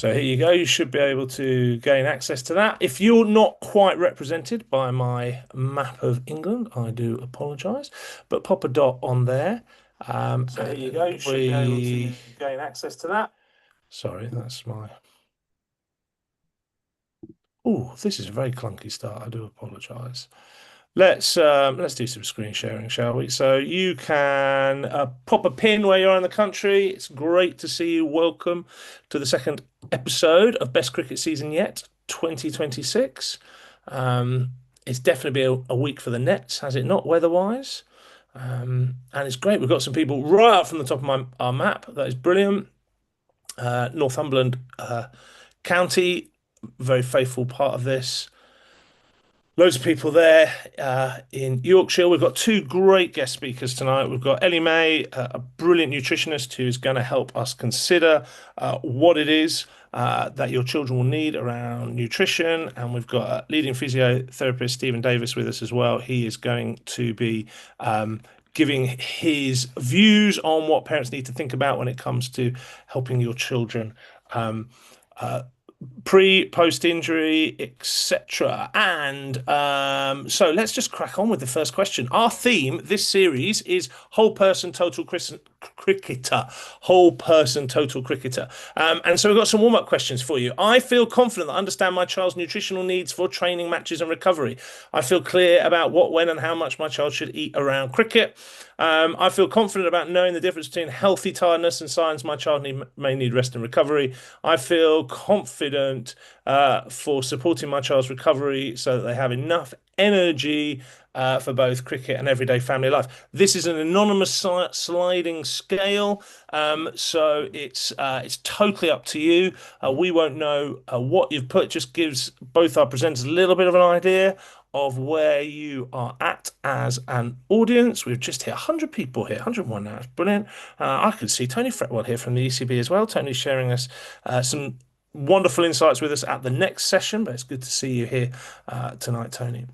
So here you go. You should be able to gain access to that. If you're not quite represented by my map of England, I do apologise, but pop a dot on there. So here you go. You should be able to gain access to that. Sorry, that's my. Oh, this is a very clunky start. I do apologise. Let's do some screen sharing, shall we? So you can pop a pin where you are in the country. It's great to see you. Welcome to the second episode of Best Cricket Season Yet 2026. It's definitely been a week for the Nets, has it not, weather-wise? And it's great. We've got some people right up from the top of our map. That is brilliant. Northumberland County, very faithful part of this. Loads of people there in Yorkshire. We've got two great guest speakers tonight. We've got Ellie May, a brilliant nutritionist who's going to help us consider what it is that your children will need around nutrition. And we've got a leading physiotherapist, Stephen Davis, with us as well. He is going to be giving his views on what parents need to think about when it comes to helping your children uh, post injury, etc. And so let's just crack on with the first question. Our theme this series is whole person total cricketer, whole person total cricketer. And so we've got some warm-up questions for you. I feel confident that I understand my child's nutritional needs for training, matches, and recovery. I feel clear about what, when, and how much my child should eat around cricket. I feel confident about knowing the difference between healthy tiredness and signs my child may need rest and recovery. I feel confident for supporting my child's recovery so that they have enough energy for both cricket and everyday family life. This is an anonymous sliding scale, so it's totally up to you. We won't know what you've put. Just gives both our presenters a little bit of an idea of where you are at as an audience. We've just hit 100 people here, 101 now. It's brilliant. I can see Tony Fretwell here from the ECB as well. Tony's sharing us some wonderful insights with us at the next session, but it's good to see you here tonight, Tony.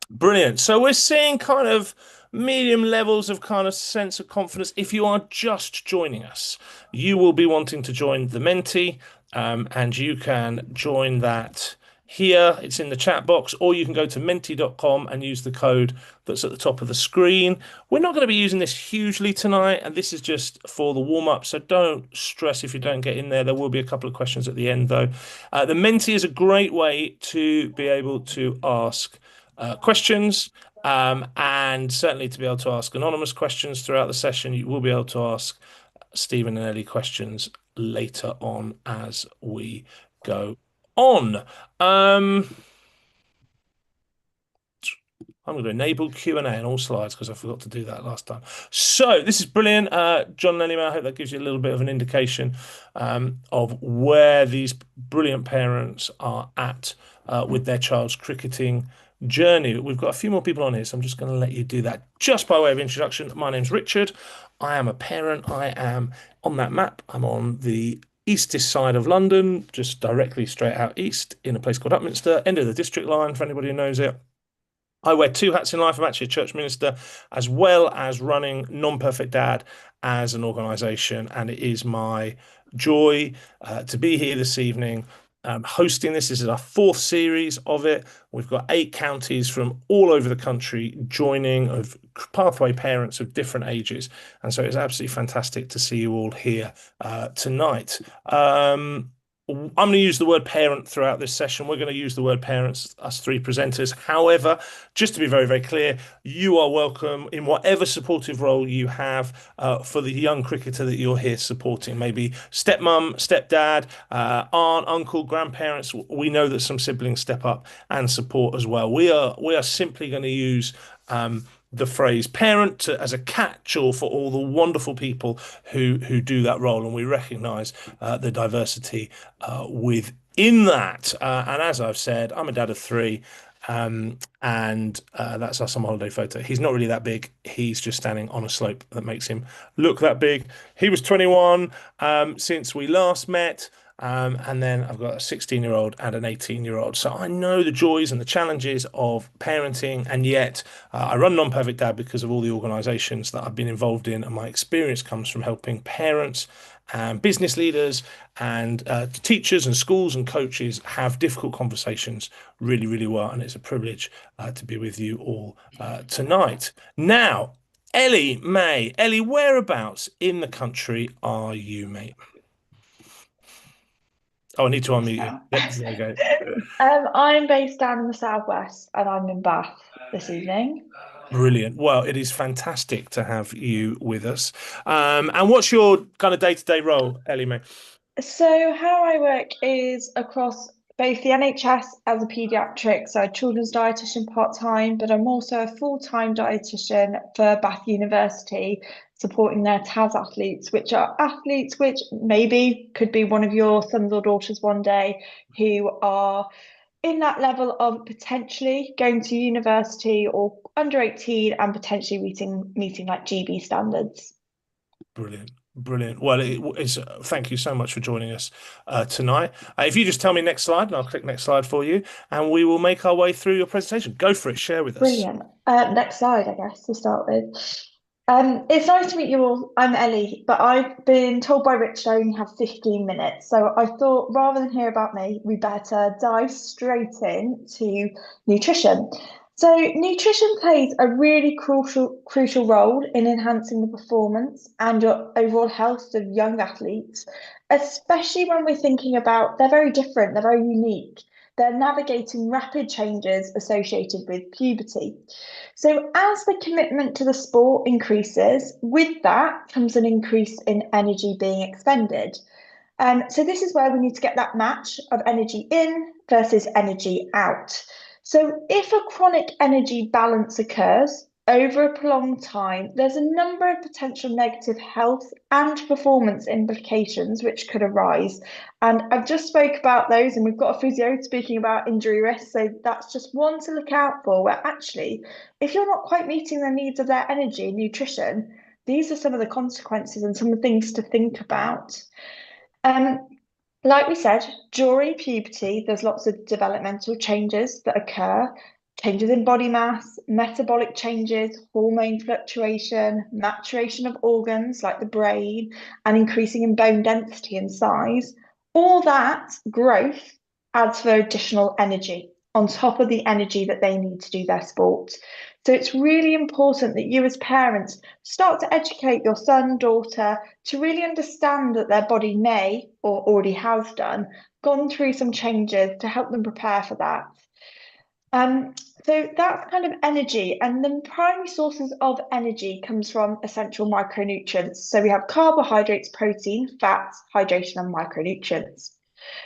Brilliant. So we're seeing kind of medium levels of kind of sense of confidence. If you are just joining us, you will be wanting to join the Menti, and you can join that here. It's in the chat box, or you can go to menti.com and use the code that's at the top of the screen. We're not going to be using this hugely tonight, and this is just for the warm-up, so don't stress if you don't get in there. There will be a couple of questions at the end, though. The Menti is a great way to be able to ask questions, and certainly to be able to ask anonymous questions throughout the session. You will be able to ask Stephen and Ellie questions later on as we go on. I'm going to enable Q&A on all slides because I forgot to do that last time. So this is brilliant. John and Ellie, I hope that gives you a little bit of an indication of where these brilliant parents are at with their child's cricketing journey. We've got a few more people on here, so I'm just going to let you do that. Just by way of introduction, my name's Richard. I am a parent. I am on that map. I'm on the eastest side of London, just directly straight out east in a place called Upminster, end of the district line for anybody who knows it. I wear two hats in life. I'm actually a church minister, as well as running Non-Perfect Dad as an organisation, and it is my joy to be here this evening hosting this. This is our fourth series of it. We've got 8 counties from all over the country joining, of pathway parents of different ages, and so it's absolutely fantastic to see you all here tonight. I'm going to use the word parent throughout this session. We're going to use the word parents, us three presenters. However, just to be very, very clear, you are welcome in whatever supportive role you have for the young cricketer that you're here supporting. Maybe stepmom, stepdad, aunt, uncle, grandparents. We know that some siblings step up and support as well. We are simply going to use the phrase parent as a catch-all for all the wonderful people who do that role, and we recognise the diversity within that. And as I've said, I'm a dad of 3, and that's our summer holiday photo. He's not really that big. He's just standing on a slope that makes him look that big. He was 21 since we last met. And then I've got a 16-year-old and an 18-year-old. So I know the joys and the challenges of parenting, and yet I run Non-Perfect Dad because of all the organizations that I've been involved in, and my experience comes from helping parents and business leaders and teachers and schools and coaches have difficult conversations really, really well. And it's a privilege to be with you all tonight. Now, Ellie, whereabouts in the country are you, mate? Oh, I need to unmute you. Now. Yep, there you go. I'm based down in the southwest and I'm in Bath this evening. Brilliant. Well, it is fantastic to have you with us. And what's your kind of day-to-day role, Ellie, mate? So, how I work is across both the NHS as a paediatric, so a children's dietitian part-time, but I'm also a full-time dietitian for Bath University, supporting their TAS athletes, which are athletes which maybe could be one of your sons or daughters one day who are in that level of potentially going to university or under 18 and potentially meeting like GB standards. Brilliant. Brilliant. Well, thank you so much for joining us tonight. If you just tell me next slide, and I'll click next slide for you, and we will make our way through your presentation. Go for it. Share with us. Brilliant. Next slide, I guess, to start with. It's nice to meet you all. I'm Ellie, but I've been told by Rich I only have 15 minutes. So I thought rather than hear about me, we better dive straight into nutrition. So nutrition plays a really crucial role in enhancing the performance and your overall health of young athletes, especially when we're thinking about they're very different, they're very unique. They're navigating rapid changes associated with puberty. So, as the commitment to the sport increases, with that comes an increase in energy being expended. So, this is where we need to get that match of energy in versus energy out. So, if a chronic energy balance occurs over a prolonged time, there's a number of potential negative health and performance implications which could arise. And I've just spoke about those, and we've got a physio speaking about injury risks. So that's just one to look out for, where actually, if you're not quite meeting the needs of their energy and nutrition, these are some of the consequences and some of the things to think about. Um, like we said, during puberty, there's lots of developmental changes that occur, changes in body mass, metabolic changes, hormone fluctuation, maturation of organs like the brain, and increasing in bone density and size. All that growth adds for additional energy on top of the energy that they need to do their sport. So it's really important that you as parents start to educate your son, daughter to really understand that their body may, or already has done, gone through some changes to help them prepare for that. Um, so that's kind of energy, and the primary sources of energy comes from essential micronutrients. So we have carbohydrates, protein, fats, hydration, and micronutrients.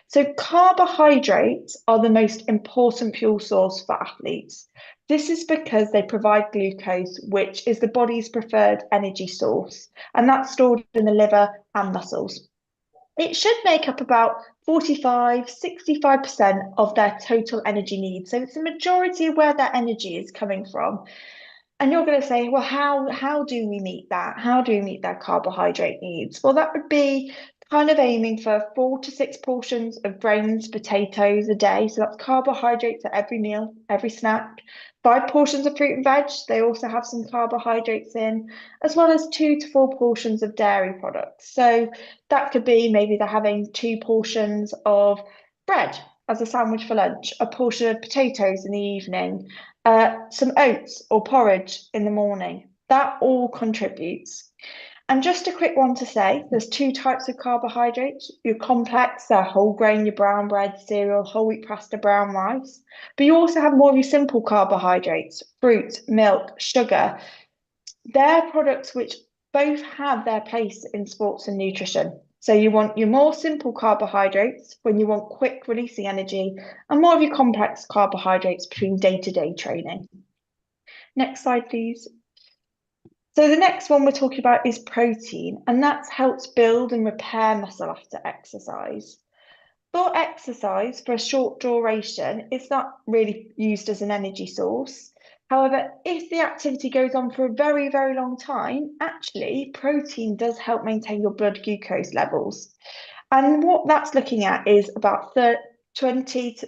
So carbohydrates are the most important fuel source for athletes. This is because they provide glucose, which is the body's preferred energy source, and that's stored in the liver and muscles. It should make up about 65% of their total energy needs. So it's the majority of where their energy is coming from. And you're going to say, well, how do we meet that? How do we meet their carbohydrate needs? Well, that would be kind of aiming for 4 to 6 portions of grains, potatoes a day. So that's carbohydrates at every meal, every snack. 5 portions of fruit and veg. They also have some carbohydrates in, as well as 2 to 4 portions of dairy products. So that could be maybe they're having 2 portions of bread as a sandwich for lunch, a portion of potatoes in the evening, some oats or porridge in the morning. That all contributes. And just a quick one to say, there's 2 types of carbohydrates. Your complex, whole grain, your brown bread, cereal, whole wheat pasta, brown rice. But you also have more of your simple carbohydrates, fruit, milk, sugar. They're products which both have their place in sports and nutrition. So you want your more simple carbohydrates when you want quick releasing energy, and more of your complex carbohydrates between day-to-day training. Next slide, please. So the next one we're talking about is protein, and that helps build and repair muscle after exercise. For exercise, for a short duration, it's not really used as an energy source. However, if the activity goes on for a very, very long time, actually, protein does help maintain your blood glucose levels. And what that's looking at is about 10 to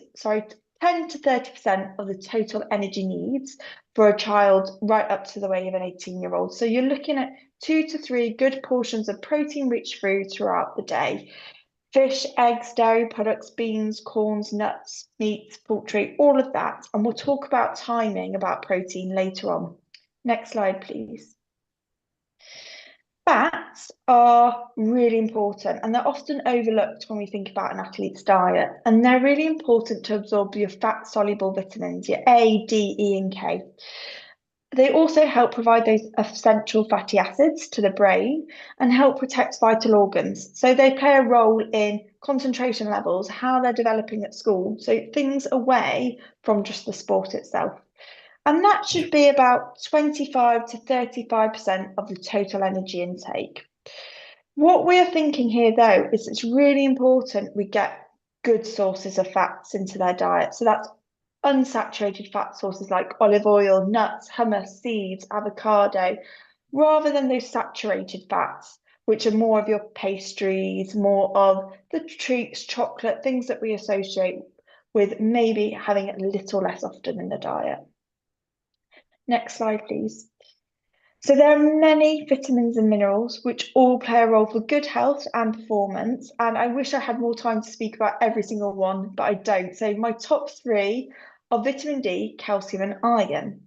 30% of the total energy needs for a child right up to the way of an 18-year-old. So you're looking at 2 to 3 good portions of protein-rich food throughout the day. Fish, eggs, dairy products, beans, corns, nuts, meats, poultry, all of that. And we'll talk about timing about protein later on. Next slide, please. Fats are really important and they're often overlooked when we think about an athlete's diet. And they're really important to absorb your fat-soluble vitamins, your A, D, E, and K. They also help provide those essential fatty acids to the brain and help protect vital organs. So they play a role in concentration levels, how they're developing at school. So things away from just the sport itself. And that should be about 25 to 35% of the total energy intake. What we're thinking here, though, is it's really important we get good sources of fats into their diet. So that's unsaturated fat sources like olive oil, nuts, hummus, seeds, avocado, rather than those saturated fats, which are more of your pastries, more of the treats, chocolate, things that we associate with maybe having it a little less often in the diet. Next slide, please. So there are many vitamins and minerals which all play a role for good health and performance. And I wish I had more time to speak about every single one, but I don't. So my top 3 are vitamin D, calcium, and iron.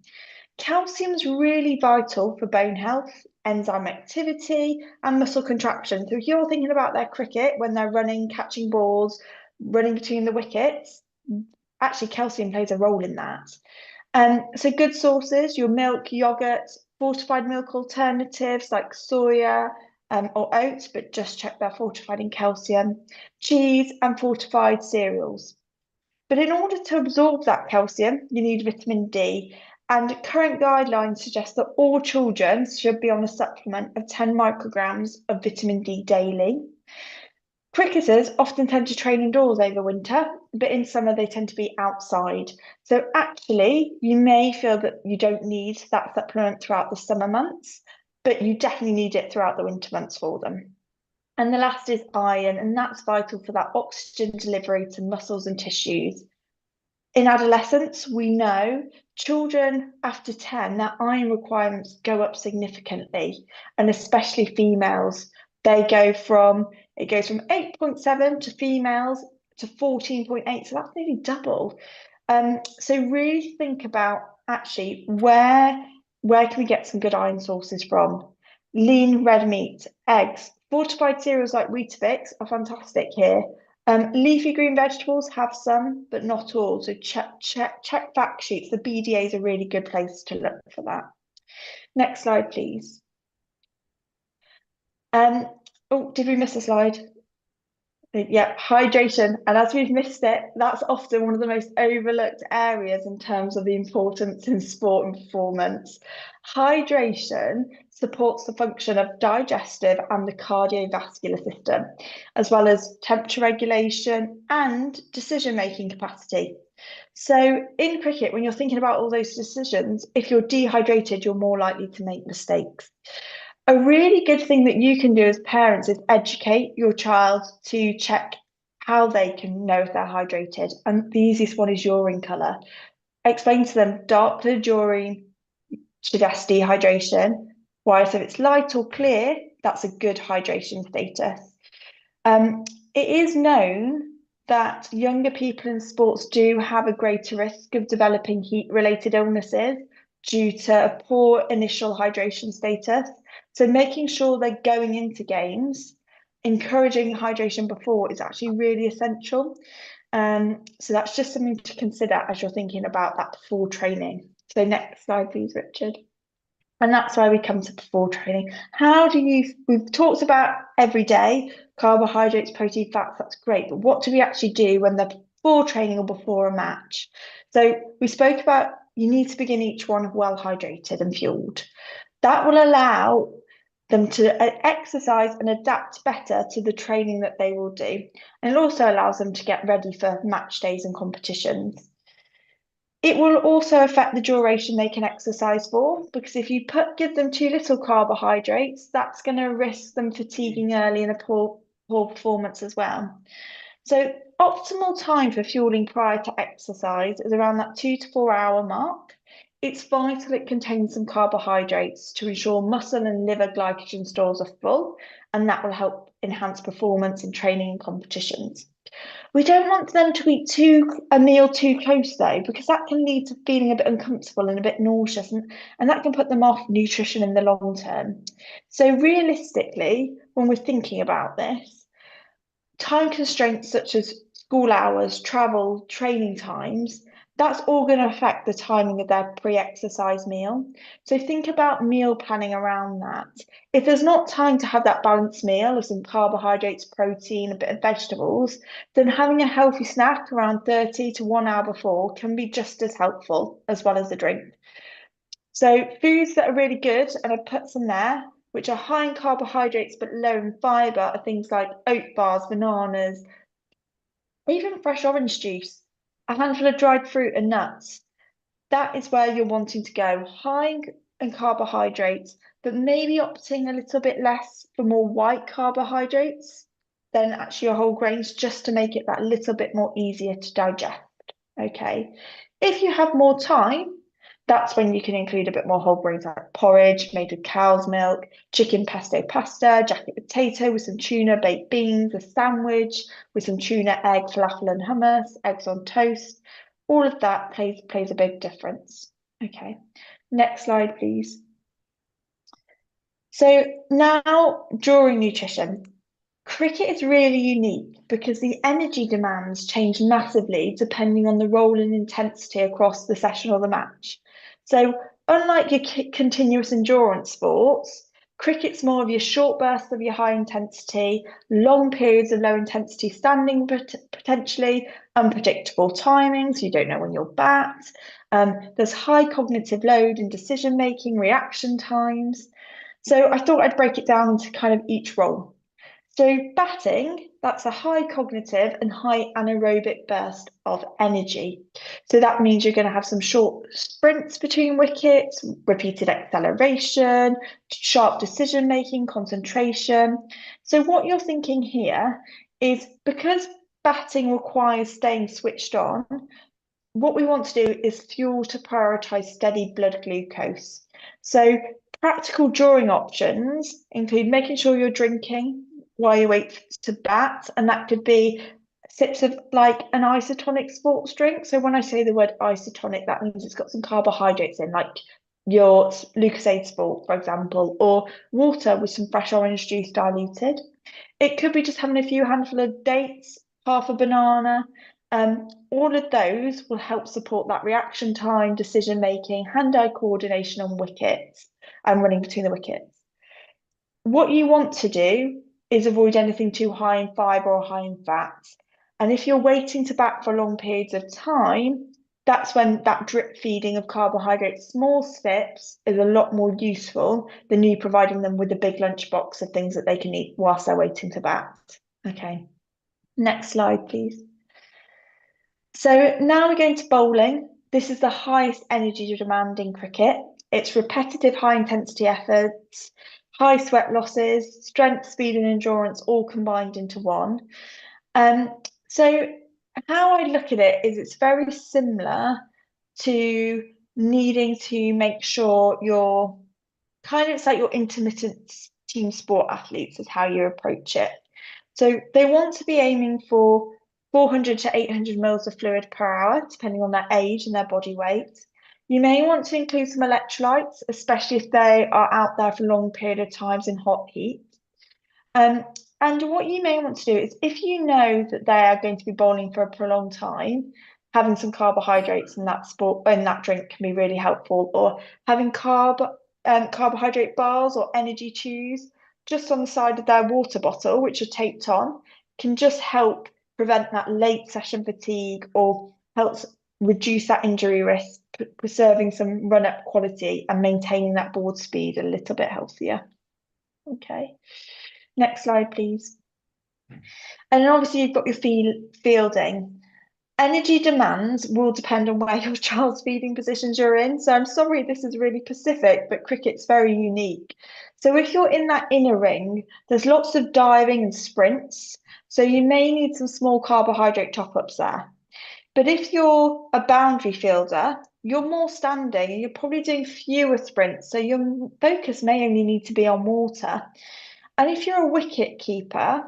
Calcium is really vital for bone health, enzyme activity, and muscle contraction. So if you're thinking about their cricket when they're running, catching balls, running between the wickets, actually calcium plays a role in that. So good sources, your milk, yogurt, fortified milk alternatives like soya or oats, but just check they're fortified in calcium, cheese and fortified cereals. But in order to absorb that calcium, you need vitamin D. And current guidelines suggest that all children should be on a supplement of 10 micrograms of vitamin D daily. Cricketers often tend to train indoors over winter, but in summer they tend to be outside. So actually, you may feel that you don't need that supplement throughout the summer months, but you definitely need it throughout the winter months for them. And the last is iron, and that's vital for that oxygen delivery to muscles and tissues. In adolescence, we know children after 10, their iron requirements go up significantly, and especially females. It goes from 8.7 to females to 14.8, so that's nearly double. So really think about actually where can we get some good iron sources from? Lean red meat, eggs, fortified cereals like Weetabix are fantastic here. Leafy green vegetables have some, but not all. So check fact sheets. The BDA is a really good place to look for that. Next slide, please. Oh, did we miss a slide? Yeah, hydration. And as we've missed it, that's often one of the most overlooked areas in terms of the importance in sport and performance. Hydration supports the function of digestive and the cardiovascular system, as well as temperature regulation and decision-making capacity. So in cricket, when you're thinking about all those decisions, if you're dehydrated, you're more likely to make mistakes. A really good thing that you can do as parents is educate your child to check how they can know if they're hydrated. And the easiest one is urine colour. Explain to them dark coloured urine suggests dehydration, whereas if it's light or clear, that's a good hydration status. It is known that younger people in sports do have a greater risk of developing heat-related illnesses due to a poor initial hydration status. So making sure they're going into games, encouraging hydration before is actually really essential. So that's just something to consider as you're thinking about that before training. So next slide, please, Richard. And that's why we come to before training. We've talked about every day, carbohydrates, protein, fats, that's great. But what do we actually do when they're before training or before a match? So we spoke about you need to begin each one well hydrated and fueled. That will allow them to exercise and adapt better to the training that they will do. And it also allows them to get ready for match days and competitions. It will also affect the duration they can exercise for, because if you give them too little carbohydrates, that's going to risk them fatiguing early in a poor poor performance as well. So optimal time for fueling prior to exercise is around that 2 to 4 hour mark. It's vital it contains some carbohydrates to ensure muscle and liver glycogen stores are full, and that will help enhance performance in training and competitions. We don't want them to eat a meal too close though, because that can lead to feeling a bit uncomfortable and a bit nauseous, and that can put them off nutrition in the long term. So realistically, when we're thinking about this, time constraints such as school hours, travel, training times, that's all going to affect the timing of their pre-exercise meal. So think about meal planning around that. If there's not time to have that balanced meal of some carbohydrates, protein, a bit of vegetables, then having a healthy snack around 30 to 1 hour before can be just as helpful as well as the drink. So foods that are really good, and I put some there, which are high in carbohydrates but low in fiber, are things like oat bars, bananas, even fresh orange juice, a handful of dried fruit and nuts. That is where you're wanting to go, high in carbohydrates, but maybe opting a little bit less for more white carbohydrates than actually your whole grains, just to make it that little bit more easier to digest. Okay. If you have more time, that's when you can include a bit more whole grains like porridge made with cow's milk, chicken pesto pasta, jacket potato with some tuna, baked beans, a sandwich with some tuna, egg, falafel, and hummus, eggs on toast. All of that plays a big difference. Okay, next slide, please. So now during nutrition, cricket is really unique because the energy demands change massively depending on the role and intensity across the session or the match. So, unlike your continuous endurance sports, cricket's more of your short bursts of your high intensity, long periods of low intensity standing, but potentially unpredictable timings. You don't know when you'll bat. There's high cognitive load in decision making, reaction times. So I thought I'd break it down into kind of each role. So batting, that's a high cognitive and high anaerobic burst of energy. So that means you're going to have some short sprints between wickets, repeated acceleration, sharp decision making, concentration. So what you're thinking here is, because batting requires staying switched on, what we want to do is fuel to prioritize steady blood glucose. So practical drawing options include making sure you're drinking while you wait to bat, and that could be sips of like an isotonic sports drink. So when I say the word isotonic, that means it's got some carbohydrates in, like your Lucozade Sport, for example, or water with some fresh orange juice diluted. It could be just having a few handful of dates, half a banana. All of those will help support that reaction time, decision making, hand-eye coordination on wickets and running between the wickets. What you want to do is avoid anything too high in fibre or high in fats. And if you're waiting to bat for long periods of time, that's when that drip feeding of carbohydrates, small sips, is a lot more useful than you providing them with a big lunchbox of things that they can eat whilst they're waiting to bat. Okay, next slide, please. So now we're going to bowling. This is the highest energy demand in cricket. It's repetitive high intensity efforts, high sweat losses, strength, speed, and endurance all combined into one. So how I look at it is it's very similar to needing to make sure you're kind of, it's like your intermittent team sport athletes is how you approach it. So they want to be aiming for 400 to 800 mils of fluid per hour, depending on their age and their body weight. You may want to include some electrolytes, especially if they are out there for long period of times in hot heat. And what you may want to do is, if you know that they are going to be bowling for a prolonged time, having some carbohydrates in that drink can be really helpful, or having carbohydrate bars or energy chews just on the side of their water bottle, which are taped on, can just help prevent that late session fatigue or helps reduce that injury risk, preserving some run-up quality and maintaining that board speed a little bit healthier. Okay. Next slide, please. And then obviously you've got your fielding. Energy demands will depend on where your child's feeding positions you're in. So I'm sorry this is really specific, but cricket's very unique. So if you're in that inner ring, there's lots of diving and sprints. So you may need some small carbohydrate top-ups there. But if you're a boundary fielder, you're more standing and you're probably doing fewer sprints. So your focus may only need to be on water. And if you're a wicket keeper,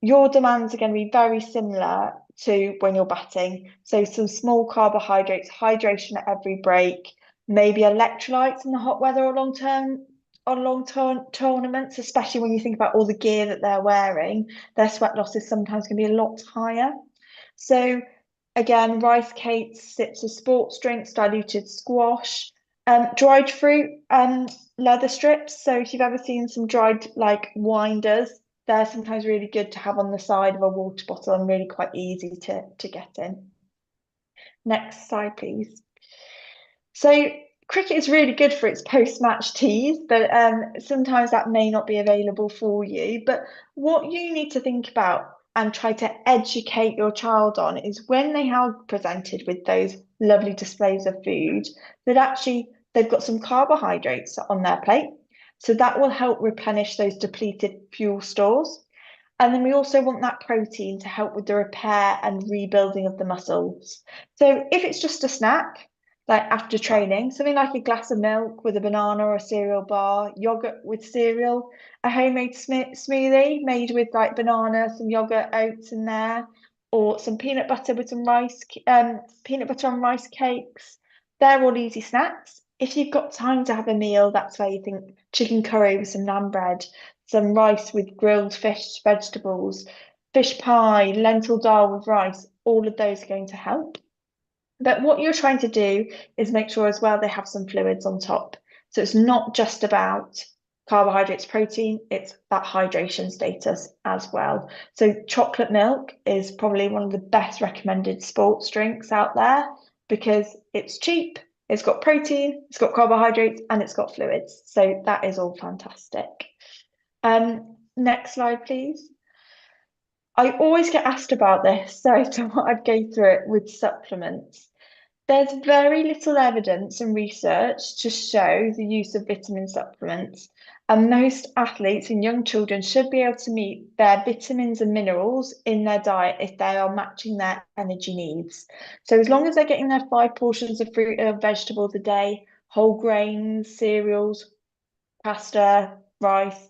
your demands are going to be very similar to when you're batting. So some small carbohydrates, hydration at every break, maybe electrolytes in the hot weather or long term tournaments, especially when you think about all the gear that they're wearing, their sweat loss is sometimes going to be a lot higher. So again, rice cakes, sips of sports drinks, diluted squash, dried fruit, leather strips. So if you've ever seen some dried like winders, they're sometimes really good to have on the side of a water bottle and really quite easy to get in. Next slide, please. So cricket is really good for its post-match teas, but sometimes that may not be available for you. But what you need to think about and try to educate your child on is when they are presented with those lovely displays of food, that actually they've got some carbohydrates on their plate. So that will help replenish those depleted fuel stores. And then we also want that protein to help with the repair and rebuilding of the muscles. So if it's just a snack, like after training, something like a glass of milk with a banana or a cereal bar, yogurt with cereal, a homemade smoothie made with like banana, some yogurt, oats in there, or some peanut butter with some peanut butter on rice cakes. They're all easy snacks. If you've got time to have a meal, that's where you think chicken curry with some naan bread, some rice with grilled fish, vegetables, fish pie, lentil dal with rice, all of those are going to help. But what you're trying to do is make sure as well they have some fluids on top. So it's not just about carbohydrates, protein, it's that hydration status as well. So chocolate milk is probably one of the best recommended sports drinks out there because it's cheap, it's got protein, it's got carbohydrates, and it's got fluids. So that is all fantastic. Next slide, please. I always get asked about this, so I thought I'd go through it with supplements. There's very little evidence and research to show the use of vitamin supplements, and most athletes and young children should be able to meet their vitamins and minerals in their diet if they are matching their energy needs. So as long as they're getting their 5 portions of fruit or vegetables a day, whole grains, cereals, pasta, rice,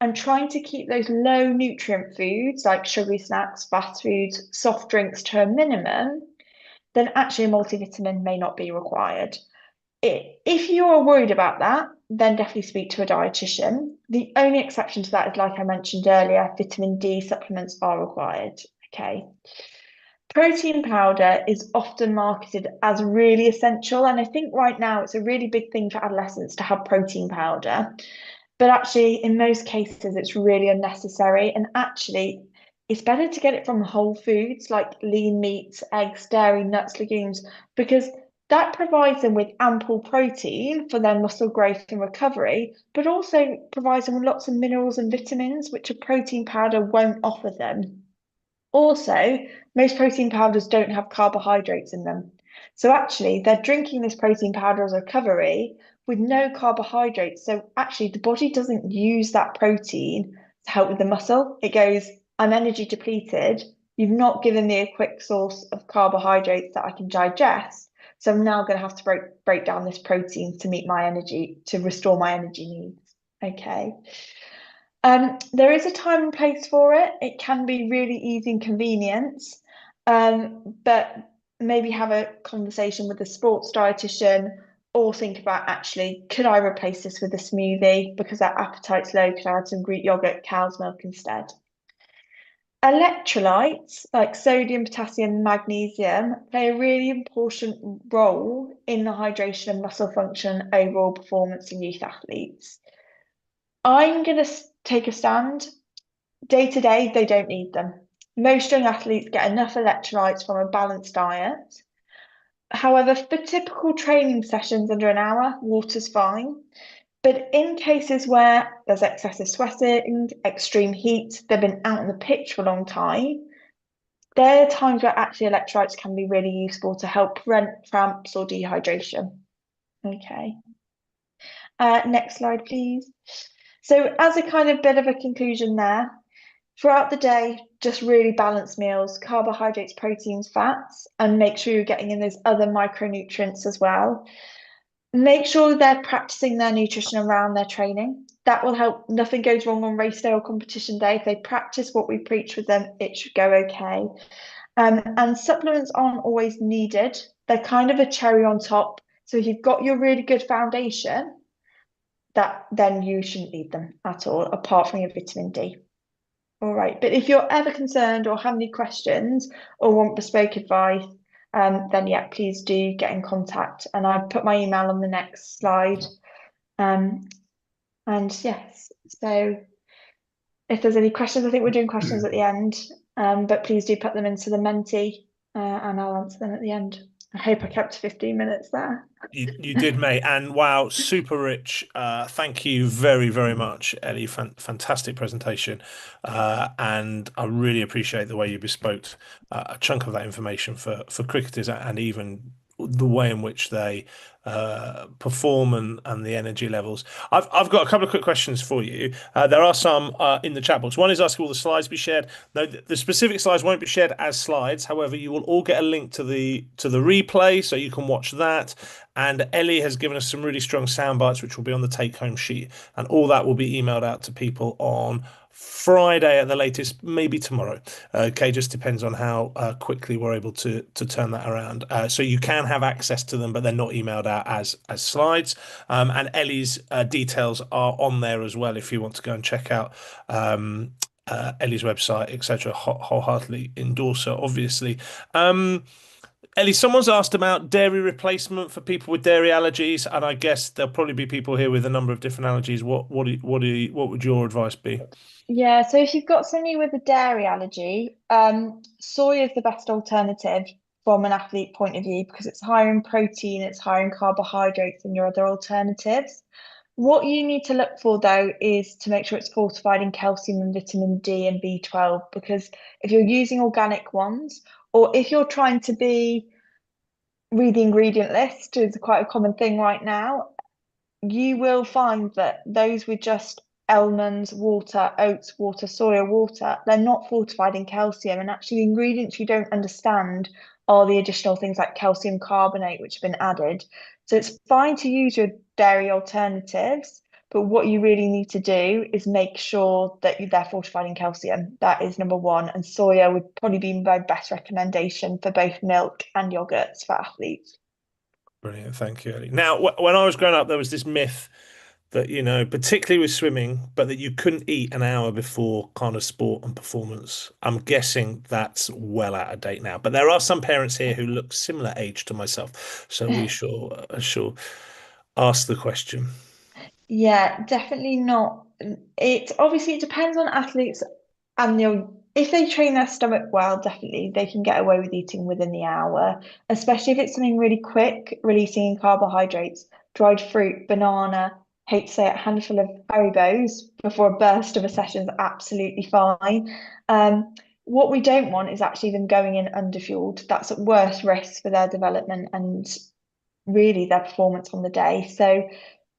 and trying to keep those low nutrient foods like sugary snacks, fast foods, soft drinks to a minimum, then actually a multivitamin may not be required. If you are worried about that, then definitely speak to a dietitian. The only exception to that is, like I mentioned earlier, vitamin D supplements are required. Okay. Protein powder is often marketed as really essential, and I think right now it's a really big thing for adolescents to have protein powder. But actually, in most cases, it's really unnecessary. And actually, it's better to get it from whole foods like lean meats, eggs, dairy, nuts, legumes, because that provides them with ample protein for their muscle growth and recovery, but also provides them with lots of minerals and vitamins, which a protein powder won't offer them. Also, most protein powders don't have carbohydrates in them. So actually, they're drinking this protein powder as a recovery with no carbohydrates. So actually, the body doesn't use that protein to help with the muscle. It goes, I'm energy depleted. You've not given me a quick source of carbohydrates that I can digest. So I'm now going to have to break down this protein to meet my energy, to restore my energy needs. Okay. There is a time and place for it. It can be really easy and convenient, but maybe have a conversation with a sports dietitian or think about actually, could I replace this with a smoothie because that appetite's low? Could I add some Greek yogurt, cow's milk instead? Electrolytes like sodium, potassium, magnesium play a really important role in the hydration and muscle function overall performance in youth athletes. I'm going to take a stand. Day to day, they don't need them. Most young athletes get enough electrolytes from a balanced diet. However, for typical training sessions under an hour, water's fine. But in cases where there's excessive sweating, extreme heat, they've been out on the pitch for a long time, there are times where actually electrolytes can be really useful to help prevent cramps or dehydration. Okay. Next slide, please. So, as a kind of bit of a conclusion there, throughout the day, just really balance meals, carbohydrates, proteins, fats, and make sure you're getting in those other micronutrients as well. Make sure they're practicing their nutrition around their training. That will help. Nothing goes wrong on race day or competition day. If they practice what we preach with them, it should go okay. And supplements aren't always needed. They're kind of a cherry on top. So if you've got your really good foundation, that then you shouldn't need them at all, apart from your vitamin D. All right. But if you're ever concerned or have any questions or want bespoke advice, then yeah, please do get in contact. And I've put my email on the next slide. Um, and yes, so if there's any questions, I think we're doing questions at the end. But please do put them into the Menti, and I'll answer them at the end. I hope I kept 15 minutes there. You did, mate, and wow, super rich. Thank you very, very much, Ellie. Fantastic presentation, and I really appreciate the way you bespoke a chunk of that information for cricketers and even the way in which they perform and the energy levels. I've got a couple of quick questions for you. There are some in the chat box. One is asking will the slides be shared? No, the specific slides won't be shared as slides. However, you will all get a link to the replay, so you can watch that. And Ellie has given us some really strong sound bites, which will be on the take-home sheet, and all that will be emailed out to people on Friday at the latest, maybe tomorrow. Okay, just depends on how quickly we're able to turn that around. So you can have access to them, but they're not emailed out as slides. And Ellie's details are on there as well if you want to go and check out Ellie's website, etc. Wholeheartedly endorse her, obviously. Ellie, someone's asked about dairy replacement for people with dairy allergies, and I guess there'll probably be people here with a number of different allergies. What would your advice be? Yeah, so if you've got somebody with a dairy allergy, soy is the best alternative from an athlete point of view because it's higher in protein, it's higher in carbohydrates than your other alternatives. What you need to look for though is to make sure it's fortified in calcium and vitamin D and B12 because if you're using organic ones, or if you're trying to be read the ingredient list, is quite a common thing right now, you will find that those with just almonds, water, oats water, soya water, they're not fortified in calcium. And actually, ingredients you don't understand are the additional things like calcium carbonate, which have been added. So it's fine to use your dairy alternatives, but what you really need to do is make sure that they're fortified in calcium. That is number one. And soya would probably be my best recommendation for both milk and yogurts for athletes. Brilliant, thank you, Ellie. Now, when I was growing up, there was this myth that, particularly with swimming, but that you couldn't eat an hour before kind of sport and performance. I'm guessing that's well out of date now. But there are some parents here who look similar age to myself, so we shall ask the question. Yeah, definitely not. It obviously it depends on athletes and if they train their stomach well, definitely they can get away with eating within the hour, especially if it's something really quick, releasing in carbohydrates, dried fruit, banana, hate to say it, a handful of Haribos before a burst of a session is absolutely fine. What we don't want is actually them going in underfueled. That's at worst risk for their development and really their performance on the day. So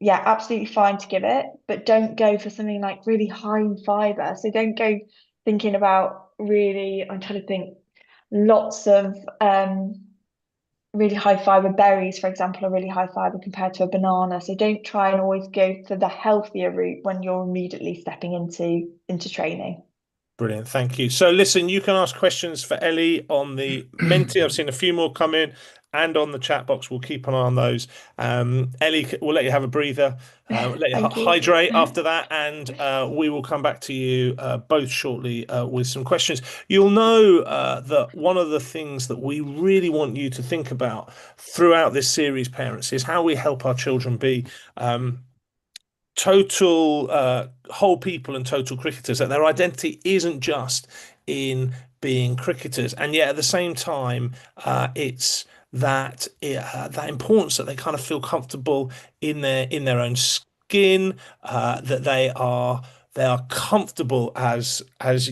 yeah, absolutely fine to give it, but don't go for something like really high in fiber. So don't go thinking about really, I'm trying to think, lots of really high fiber berries, for example, are really high fiber compared to a banana. So don't try and always go for the healthier route when you're immediately stepping into training. Brilliant, thank you. So listen, you can ask questions for Ellie on the Menti. I've seen a few more come in, and on the chat box. We'll keep an eye on those. Ellie, we'll let you have a breather, let you Thank you. hydrate after that, and we will come back to you both shortly with some questions. You'll know that one of the things that we really want you to think about throughout this series, parents, is how we help our children be. Total whole people and total cricketers, that their identity isn't just in being cricketers, and yet at the same time it's that importance that they kind of feel comfortable in their own skin, that they are they are comfortable as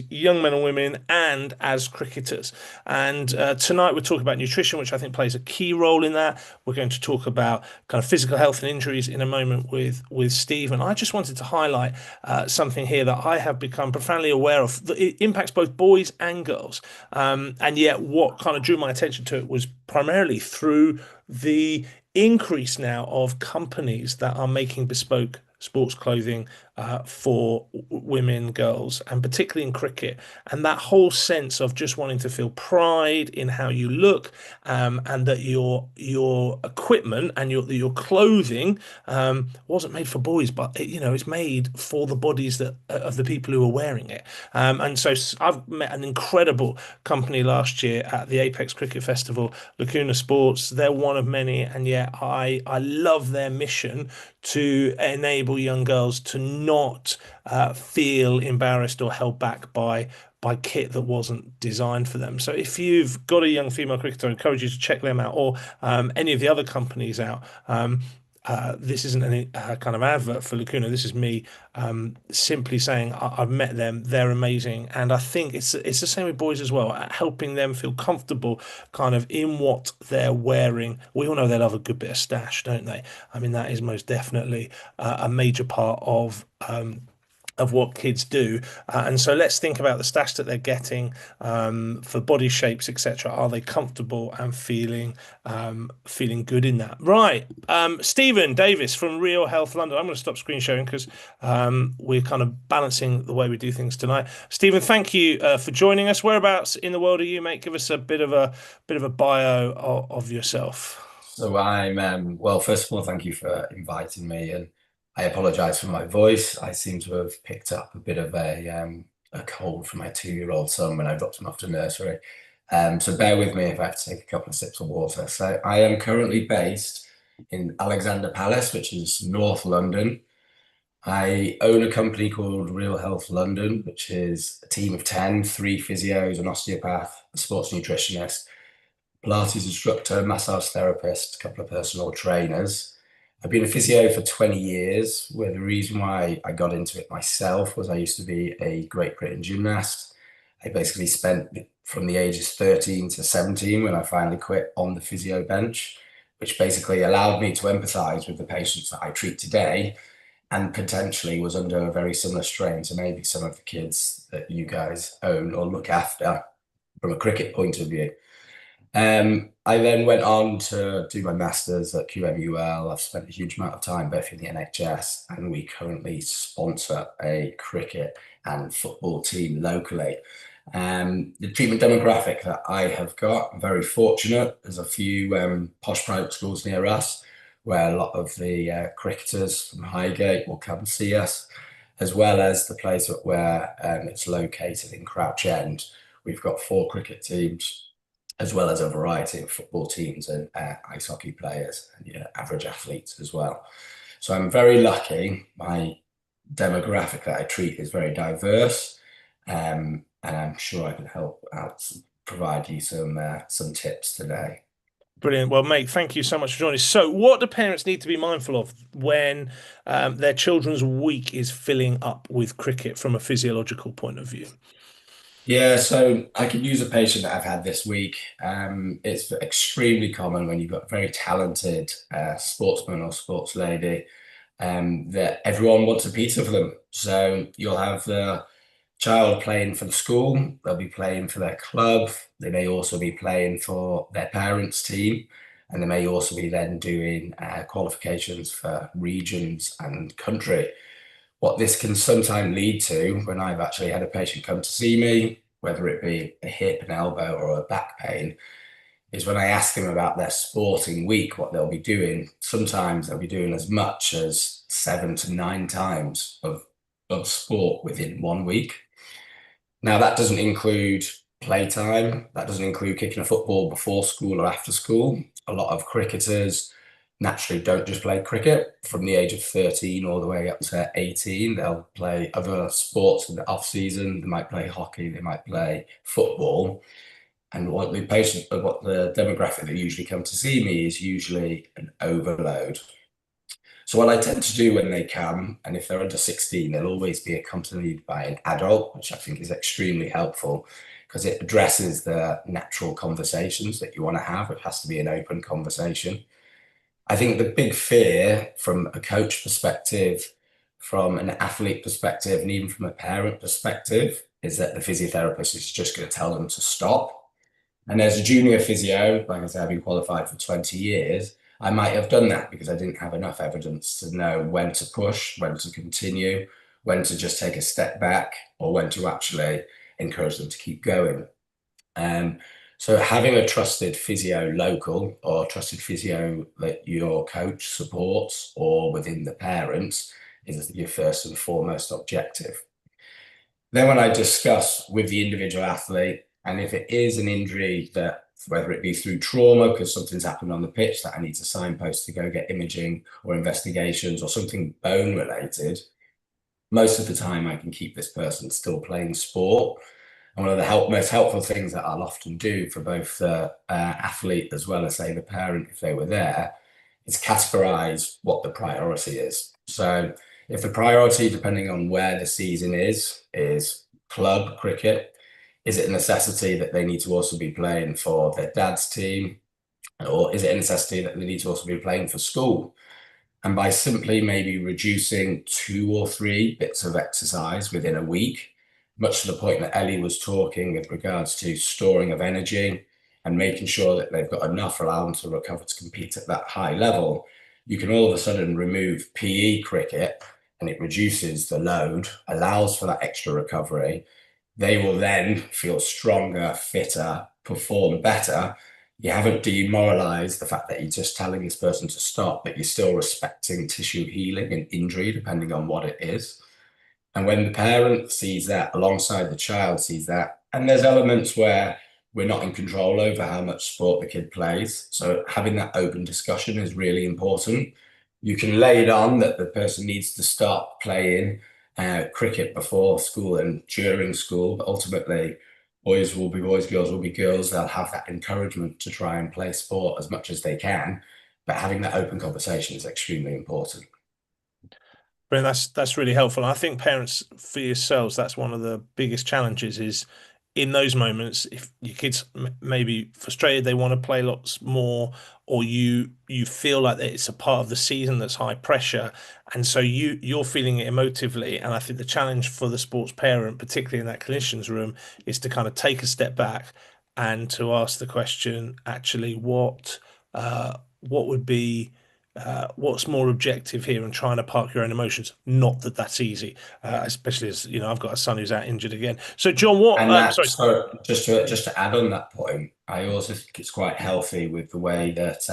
young men and women and as cricketers. And tonight we're talking about nutrition, which I think plays a key role in that. We're going to talk about kind of physical health and injuries in a moment with Steve. And I just wanted to highlight something here that I have become profoundly aware of. It impacts both boys and girls. And yet, what kind of drew my attention to it was primarily through the increase now of companies that are making bespoke sports clothing for women, girls, and particularly in cricket. And that whole sense of just wanting to feel pride in how you look, and that your equipment and your clothing wasn't made for boys, but it's made for the bodies that of the people who are wearing it. And so I've met an incredible company last year at the Apex Cricket Festival, Lacuna Sports. They're one of many, and yet I love their mission to enable young girls to not feel embarrassed or held back by kit that wasn't designed for them. So if you've got a young female cricketer, I encourage you to check them out, or any of the other companies out. This isn't any kind of advert for Lacuna. This is me simply saying I've met them. They're amazing, and I think it's the same with boys as well. Helping them feel comfortable, kind of in what they're wearing. We all know they love a good bit of stash, don't they? I mean, that is most definitely a major part of what kids do. And so let's think about the stash that they're getting for body shapes, etc. Are they comfortable and feeling good in that? Right. Stephen Davis from Real Health London. I'm going to stop screen sharing because we're kind of balancing the way we do things tonight. Stephen, thank you for joining us. Whereabouts in the world are you, mate? Give us a bit of a bio of yourself. So well, first of all, thank you for inviting me, and I apologize for my voice. I seem to have picked up a bit of a cold from my 2-year-old son when I dropped him off to nursery. So bear with me if I have to take a couple of sips of water. So I am currently based in Alexandra Palace, which is North London. I own a company called Real Health London, which is a team of 10, 3 physios, an osteopath, a sports nutritionist, Pilates instructor, massage therapist, a couple of personal trainers. I've been a physio for 20 years, where the reason why I got into it myself was I used to be a Great Britain gymnast. I basically spent from the ages 13 to 17 when I finally quit on the physio bench, which basically allowed me to empathize with the patients that I treat today, and potentially was under a very similar strain to maybe some of the kids that you guys own or look after from a cricket point of view. I then went on to do my masters at QMUL. I've spent a huge amount of time both in the NHS, and we currently sponsor a cricket and football team locally. The treatment demographic that I have got, I'm very fortunate. There's a few posh private schools near us where a lot of the cricketers from Highgate will come see us, as well as the place where it's located in Crouch End. We've got 4 cricket teams, as well as a variety of football teams and ice hockey players and average athletes as well. So I'm very lucky. My demographic that I treat is very diverse, and I'm sure I can help out, provide you some tips today. Brilliant. Well, mate, thank you so much for joining us. So, what do parents need to be mindful of when their children's week is filling up with cricket from a physiological point of view? Yeah, so I could use a patient that I've had this week. It's extremely common when you've got a very talented sportsman or sports lady, that everyone wants a pizza for them. So you'll have the child playing for the school, they'll be playing for their club, they may also be playing for their parents' team, and they may also be then doing qualifications for regions and country. What this can sometimes lead to, when I've actually had a patient come to see me, whether it be a hip, an elbow, or a back pain, is when I ask them about their sporting week, what they'll be doing. Sometimes they'll be doing as much as 7 to 9 times of sport within 1 week. Now, that doesn't include playtime. That doesn't include kicking a football before school or after school. A lot of cricketers naturally don't just play cricket. From the age of 13 all the way up to 18, they'll play other sports in the off season. They might play hockey, they might play football. And what the demographic that usually come to see me is usually an overload. So what I tend to do when they come, and if they're under 16, they'll always be accompanied by an adult, which I think is extremely helpful because it addresses the natural conversations that you want to have. It has to be an open conversation. I think the big fear from a coach perspective, from an athlete perspective, and even from a parent perspective is that the physiotherapist is just going to tell them to stop. And as a junior physio, like I said, I've been qualified for 20 years. I might have done that because I didn't have enough evidence to know when to push, when to continue, when to just take a step back, or when to actually encourage them to keep going. Um, so having a trusted physio local or trusted physio that your coach supports or within the parents is your first and foremost objective. Then when I discuss with the individual athlete, and if it is an injury that, whether it be through trauma, because something's happened on the pitch that I need to signpost to go get imaging or investigations or something bone related, most of the time I can keep this person still playing sport. And one of the most helpful things that I'll often do for both the athlete as well as, say, the parent, if they were there, is categorize what the priority is. So if the priority, depending on where the season is club cricket, is it a necessity that they need to also be playing for their dad's team? Or is it a necessity that they need to also be playing for school? And by simply maybe reducing 2 or 3 bits of exercise within a week, much to the point that Ellie was talking with regards to storing of energy and making sure that they've got enough for them to recover to compete at that high level, you can all of a sudden remove PE cricket and it reduces the load, allows for that extra recovery. They will then feel stronger, fitter, perform better. You haven't demoralized the fact that you're just telling this person to stop, but you're still respecting tissue healing and injury, depending on what it is. And when the parent sees that alongside the child sees that, and there's elements where we're not in control over how much sport the kid plays. So having that open discussion is really important. You can lay it on that the person needs to start playing cricket before school and during school, but ultimately boys will be boys, girls will be girls. They'll have that encouragement to try and play sport as much as they can. But having that open conversation is extremely important. Brilliant. That's really helpful. I think parents, for yourselves, that's one of the biggest challenges is in those moments, if your kids maybe frustrated, they want to play lots more, or you feel like that it's a part of the season that's high pressure, and so you're feeling it emotively. And I think the challenge for the sports parent, particularly in that clinician's room, is to kind of take a step back and to ask the question, actually, what would be what's more objective here and trying to park your own emotions. Not that that's easy, especially as you know, I've got a son who's out injured again. So, John, what? And that, Sorry. so just to add on that point, I also think it's quite healthy with the way that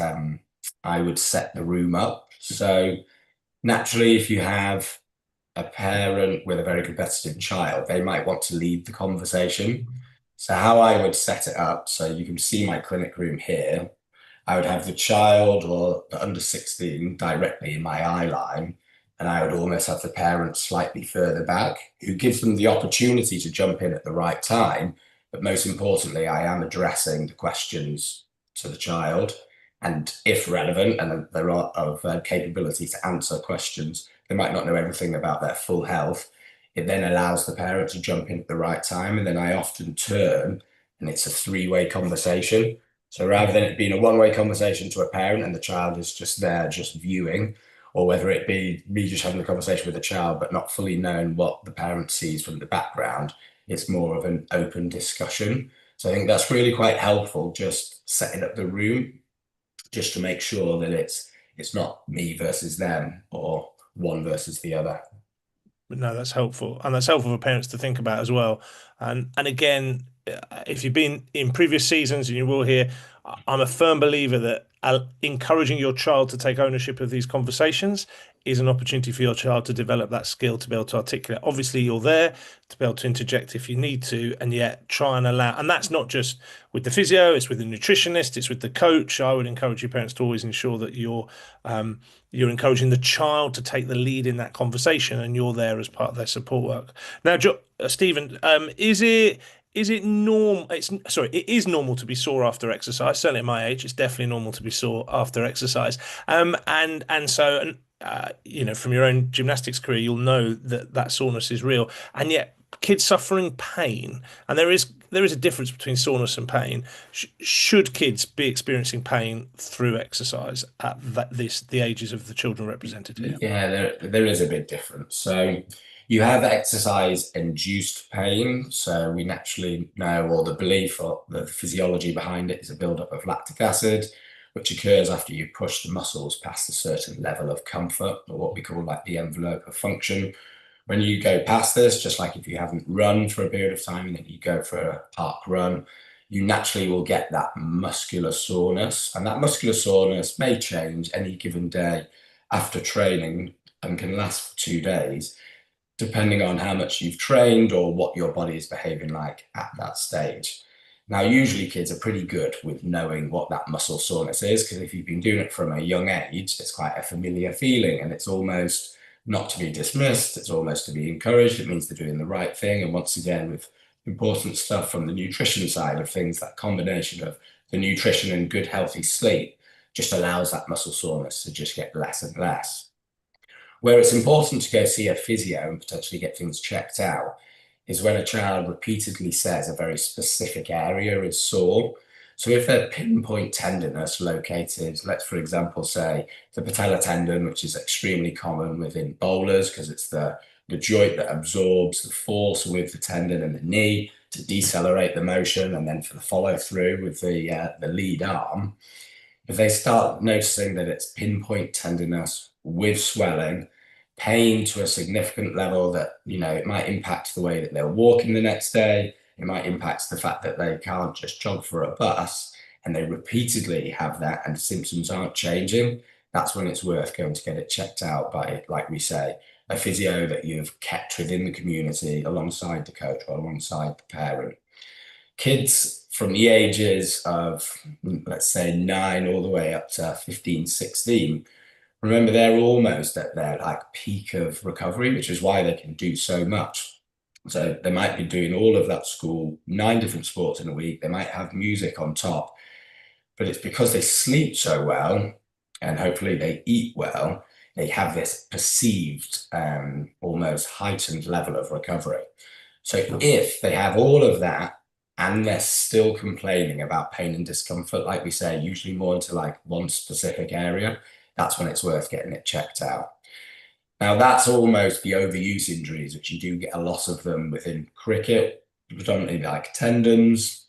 I would set the room up. So naturally, if you have a parent with a very competitive child, they might want to lead the conversation. So how I would set it up, so you can see my clinic room here. I would have the child or the under 16 directly in my eye line, and I would almost have the parent slightly further back, who gives them the opportunity to jump in at the right time. But most importantly, I am addressing the questions to the child, and if relevant, and there are of capability to answer questions, they might not know everything about their full health. It then allows the parent to jump in at the right time, and then I often turn, and it's a 3-way conversation. So rather than it being a 1-way conversation to a parent and the child is just there, just viewing, or whether it be me just having a conversation with the child but not fully knowing what the parent sees from the background, it's more of an open discussion. So I think that's really quite helpful, just setting up the room, just to make sure that it's not me versus them or one versus the other. No, that's helpful, and that's helpful for parents to think about as well. And again, if you've been in previous seasons, and you will hear, I'm a firm believer that encouraging your child to take ownership of these conversations is an opportunity for your child to develop that skill to be able to articulate. Obviously, you're there to be able to interject if you need to, and yet try and allow. And that's not just with the physio; it's with the nutritionist, it's with the coach. I would encourage your parents to always ensure that you're encouraging the child to take the lead in that conversation, and you're there as part of their support work. Now, Stephen, is it normal? It is normal to be sore after exercise. Certainly at my age, it's definitely normal to be sore after exercise. And from your own gymnastics career, you'll know that that soreness is real. And yet, kids suffering pain, and there is a difference between soreness and pain. Should kids be experiencing pain through exercise at the ages of the children represented here? Yeah, there is a big difference. So you have exercise-induced pain. So we naturally know, or the belief or the physiology behind it is a buildup of lactic acid, which occurs after you push the muscles past a certain level of comfort, or what we call like the envelope of function. When you go past this, just like if you haven't run for a period of time and then you go for a park run, you naturally will get that muscular soreness. And that muscular soreness may change any given day after training and can last for 2 days, depending on how much you've trained or what your body is behaving like at that stage. Now, usually kids are pretty good with knowing what that muscle soreness is, because if you've been doing it from a young age, it's quite a familiar feeling and it's almost not to be dismissed. It's almost to be encouraged. It means they're doing the right thing. And once again, with important stuff from the nutrition side of things, that combination of the nutrition and good, healthy sleep just allows that muscle soreness to just get less and less. Where it's important to go see a physio and potentially get things checked out is when a child repeatedly says a very specific area is sore. So if they're pinpoint tenderness located, let's for example say the patella tendon, which is extremely common within bowlers because it's the joint that absorbs the force with the tendon and the knee to decelerate the motion, and then for the follow through with the lead arm. If they start noticing that it's pinpoint tenderness with swelling, pain to a significant level that, it might impact the way that they're walking the next day, it might impact the fact that they can't just jog for a bus, and they repeatedly have that and symptoms aren't changing, that's when it's worth going to get it checked out by, like we say, a physio that you've kept within the community alongside the coach or alongside the parent. Kids from the ages of, let's say, 9 all the way up to 15, 16, remember, they're almost at their like peak of recovery, which is why they can do so much. So they might be doing all of that school, 9 different sports in a week. They might have music on top, but it's because they sleep so well and hopefully they eat well, they have this perceived, almost heightened level of recovery. So if they have all of that and they're still complaining about pain and discomfort, like we say, usually more into like one specific area, that's when it's worth getting it checked out. Now, that's almost the overuse injuries, which you do get a lot of them within cricket, predominantly like tendons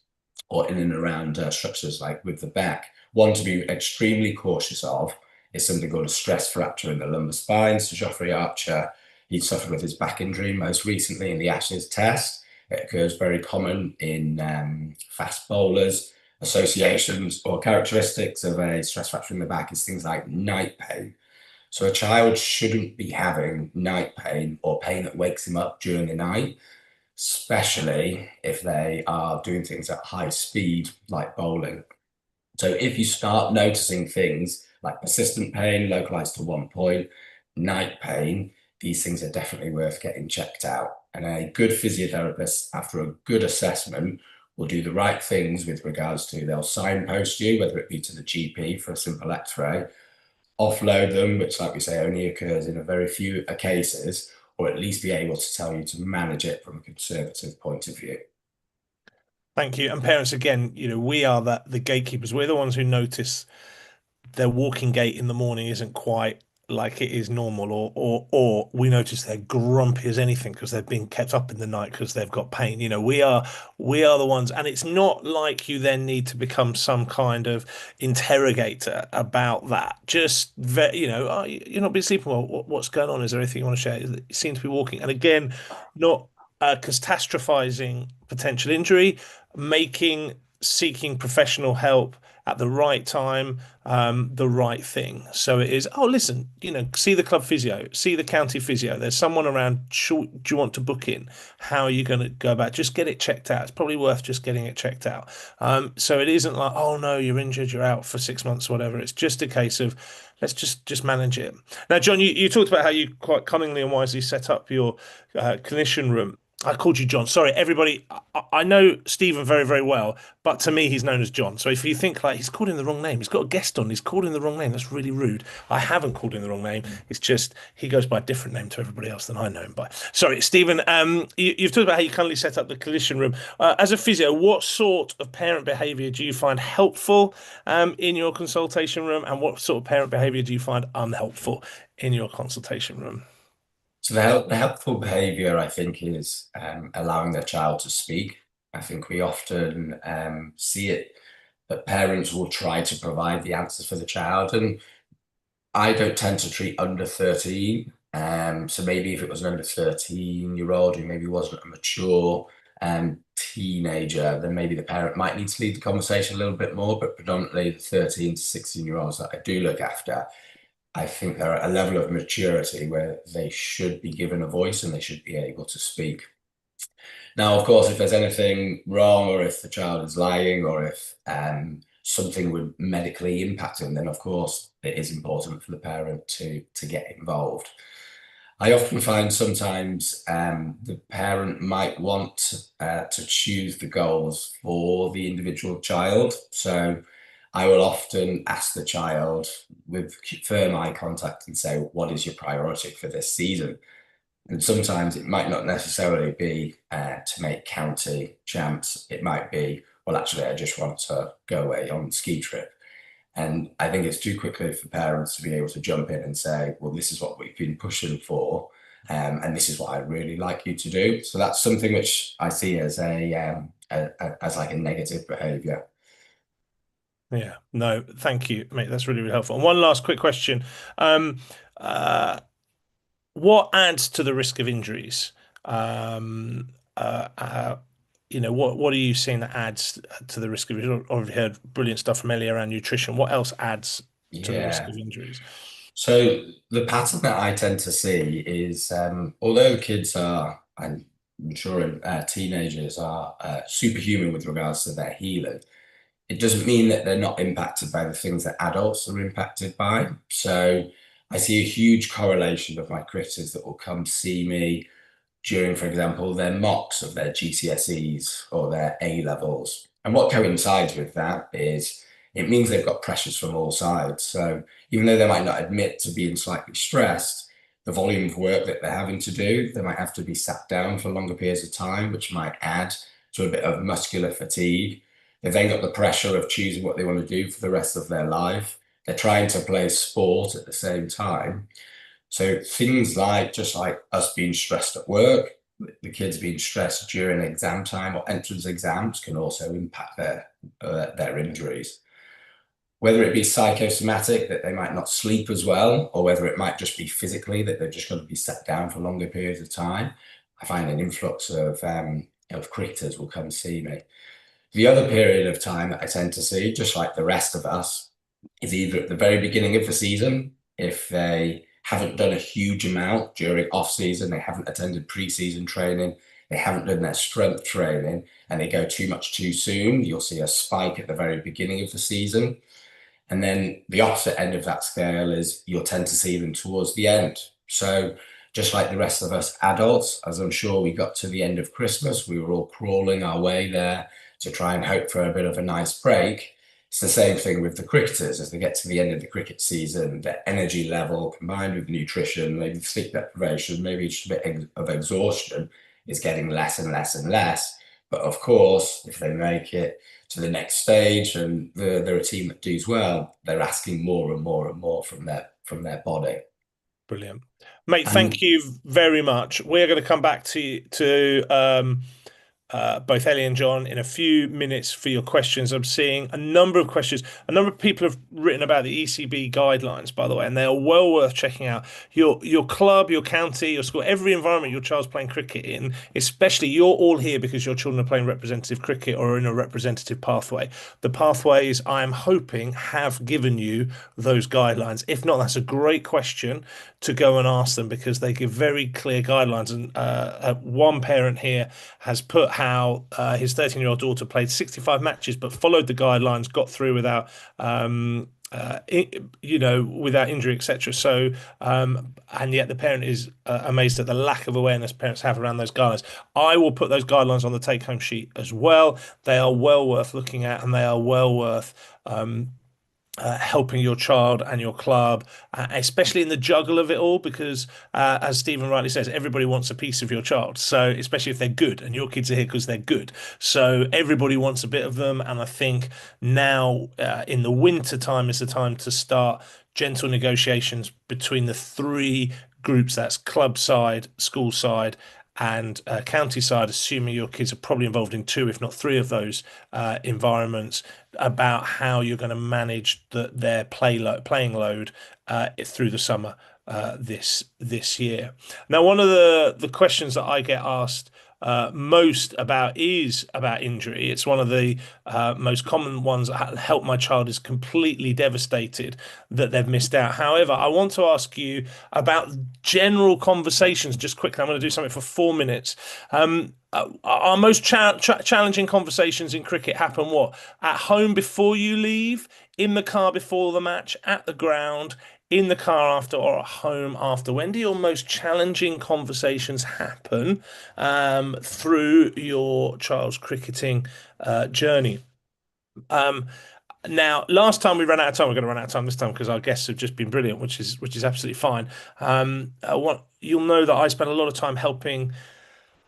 or in and around structures like with the back. One to be extremely cautious of is something called a stress fracture in the lumbar spine. So Jofra Archer, he suffered with his back injury most recently in the Ashes Test. It occurs very common in fast bowlers. Associations or characteristics of a stress fracture in the back is things like night pain. So a child shouldn't be having night pain or pain that wakes him up during the night, especially if they are doing things at high speed like bowling. So if you start noticing things like persistent pain localized to one point, night pain, these things are definitely worth getting checked out. And a good physiotherapist, after a good assessment, will do the right things with regards to, they'll signpost you, whether it be to the GP for a simple x-ray, offload them, which like we say only occurs in a very few cases, or at least be able to tell you to manage it from a conservative point of view. Thank you. And parents, again, we are the gatekeepers. We're the ones who notice their walking gait in the morning isn't quite like it is normal, or we notice they're grumpy as anything because they've been kept up in the night because they've got pain. We are the ones, and it's not like you then need to become some kind of interrogator about that. Just oh, you're not been sleeping well. What's going on? Is there anything you want to share? You seem to be walking, and again, not catastrophizing potential injury, seeking professional help at the right time, the right thing. So it is, oh, listen, see the club physio, see the county physio. There's someone around. Do you want to book in? How are you going to go about? Just get it checked out. It's probably worth just getting it checked out. So it isn't like, oh no, you're injured, you're out for 6 months, or whatever. It's just a case of let's just manage it. Now, John, you talked about how you quite cunningly and wisely set up your clinician room. I called you John. Sorry, everybody. I know Stephen very, very well, but to me, he's known as John. So if you think like he's called in the wrong name, he's got a guest on, he's called in the wrong name. That's really rude. I haven't called in the wrong name. It's just he goes by a different name to everybody else than I know him by. Sorry, Stephen. You've talked about how you currently set up the collision room. As a physio, what sort of parent behaviour do you find helpful in your consultation room, and what sort of parent behaviour do you find unhelpful in your consultation room? So the helpful behavior, I think, is allowing their child to speak. I think we often see it that parents will try to provide the answers for the child, and I don't tend to treat under 13. So maybe if it was an under 13-year-old who maybe wasn't a mature teenager, then maybe the parent might need to lead the conversation a little bit more. But predominantly the 13 to 16-year-olds that I do look after, I think they're at a level of maturity where they should be given a voice and they should be able to speak. Now, of course, if there's anything wrong, or if the child is lying, or if something would medically impact them, then of course it is important for the parent to get involved. I often find sometimes the parent might want to choose the goals for the individual child. So I will often ask the child with firm eye contact and say, what is your priority for this season? And sometimes it might not necessarily be to make county champs. It might be, well, actually, I just want to go away on a ski trip. And I think it's too quickly for parents to be able to jump in and say, well, this is what we've been pushing for, and this is what I'd really like you to do. So that's something which I see as as like a negative behavior. Yeah, no, thank you, mate. That's really, really helpful. And one last quick question. Um, uh, what adds to the risk of injuries? Um, uh, uh, what are you seeing that adds to the risk of injuries? I've heard brilliant stuff from Ellie around nutrition. What else adds to the risk Yeah. of injuries? So the pattern that I tend to see is, although kids are, I'm sure teenagers are superhuman with regards to their healing, it doesn't mean that they're not impacted by the things that adults are impacted by. So I see a huge correlation of my critters that will come see me during, for example, their mocks of their GCSEs or their A levels. And what coincides with that is it means they've got pressures from all sides. So even though they might not admit to being slightly stressed, the volume of work that they're having to do, they might have to be sat down for longer periods of time, which might add to a bit of muscular fatigue. They've then got the pressure of choosing what they want to do for the rest of their life. They're trying to play sport at the same time. So things like just like us being stressed at work, the kids being stressed during exam time or entrance exams can also impact their injuries. Whether it be psychosomatic that they might not sleep as well, or whether it might just be physically that they're just going to be sat down for longer periods of time, I find an influx of cricketers will come see me. The other period of time that I tend to see, just like the rest of us, is either at the very beginning of the season, if they haven't done a huge amount during off season, they haven't attended pre-season training, they haven't done their strength training, and they go too much too soon, you'll see a spike at the very beginning of the season. And then the opposite end of that scale is you'll tend to see them towards the end. So just like the rest of us adults, as I'm sure we got to the end of Christmas, we were all crawling our way there to try and hope for a bit of a nice break. It's the same thing with the cricketers. As they get to the end of the cricket season, their energy level combined with nutrition, maybe sleep deprivation, maybe just a bit of exhaustion is getting less and less and less. But of course, if they make it to the next stage and they're a team that does well, they're asking more and more and more from their body. Brilliant, mate. Thank And you very much. We're going to come back to both Ellie and John in a few minutes for your questions. I'm seeing a number of questions. A number of people have written about the ECB guidelines, by the way, and they are well worth checking out. Your club, your county, your school, every environment your child's playing cricket in, especially you're all here because your children are playing representative cricket or are in a representative pathway. The pathways, I am hoping, have given you those guidelines. If not, that's a great question to go and ask them because they give very clear guidelines. And one parent here has put how his 13-year-old daughter played 65 matches but followed the guidelines, got through without without injury, etc. So, and yet the parent is amazed at the lack of awareness parents have around those guidelines. I will put those guidelines on the take-home sheet as well. They are well worth looking at, and they are well worth helping your child and your club, especially in the juggle of it all, because as Stephen rightly says, everybody wants a piece of your child. So especially if they're good, and your kids are here because they're good. So everybody wants a bit of them. And I think now in the winter time is the time to start gentle negotiations between the three groups. That's club side, school side, and county side, assuming your kids are probably involved in two, if not three of those environments, about how you're going to manage their playing load through the summer this year. Now, one of the questions that I get asked most about is about injury. It's one of the most common ones that help my child is completely devastated that they've missed out. However, I want to ask you about general conversations just quickly. I'm going to do something for 4 minutes. Our most challenging conversations in cricket happen what? At home before you leave, in the car before the match, at the ground, in the car after, or at home after? When do your most challenging conversations happen through your child's cricketing journey? Now, last time we ran out of time, we're going to run out of time this time because our guests have just been brilliant, which is absolutely fine. You'll know that I spend a lot of time helping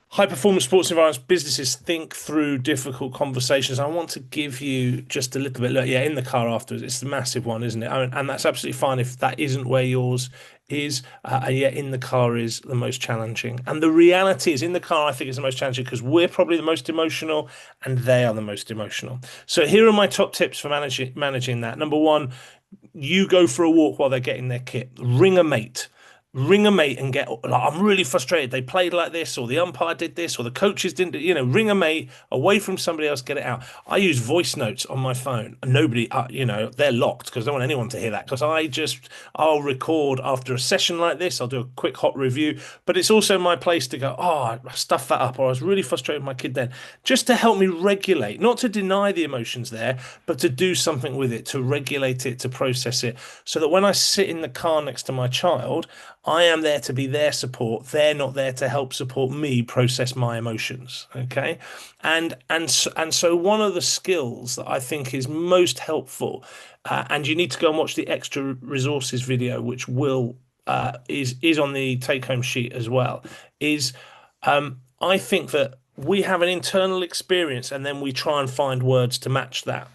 high performance sports environments businesses think through difficult conversations. I want to give you just a little bit. Look, yeah, in the car afterwards, it's the massive one, isn't it? And that's absolutely fine if that isn't where yours is. And yet, in the car is the most challenging. And the reality is, in the car, I think is the most challenging because we're probably the most emotional, and they are the most emotional. So here are my top tips for managing that. Number one, you go for a walk while they're getting their kit. Ring a mate. Ring a mate and get like, I'm really frustrated. They played like this, or the umpire did this, or the coaches didn't. Ring a mate away from somebody else. Get it out. I use voice notes on my phone, and nobody, they're locked because I don't want anyone to hear that. Because I'll record after a session like this. I'll do a quick hot review, but it's also my place to go. Oh, I stuffed that up, or I was really frustrated with my kid then, just to help me regulate, not to deny the emotions there, but to do something with it, to regulate it, to process it, so that when I sit in the car next to my child, I am there to be their support. They're not there to help support me process my emotions. Okay. And so one of the skills that I think is most helpful, and you need to go and watch the extra resources video, which is on the take home sheet as well, is I think that we have an internal experience and then we try and find words to match that.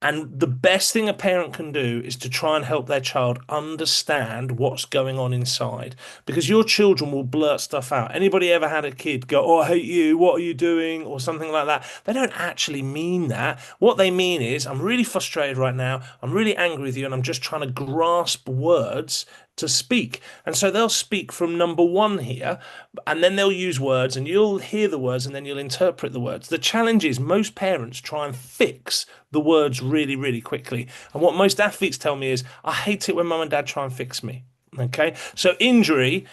And the best thing a parent can do is to try and help their child understand what's going on inside, because your children will blurt stuff out. Anybody ever had a kid go, "Oh, I hate you, what are you doing?" or something like that? They don't actually mean that. What they mean is, "I'm really frustrated right now. I'm really angry with you, and I'm just trying to grasp words to speak." And so they'll speak from number one here, and then they'll use words, and you'll hear the words, and then you'll interpret the words. The challenge is most parents try and fix the words really, really quickly. And what most athletes tell me is, "I hate it when mum and dad try and fix me." Okay, so injury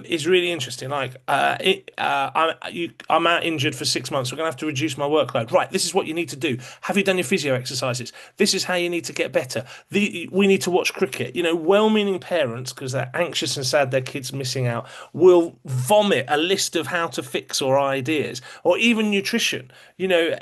is really interesting. Like I'm out injured for 6 months. We're gonna have to reduce my workload. Right, this is what you need to do. Have you done your physio exercises? This is how you need to get better. We need to watch cricket. Well-meaning parents, because they're anxious and sad their kid's missing out, will vomit a list of how to fix or ideas, or even nutrition.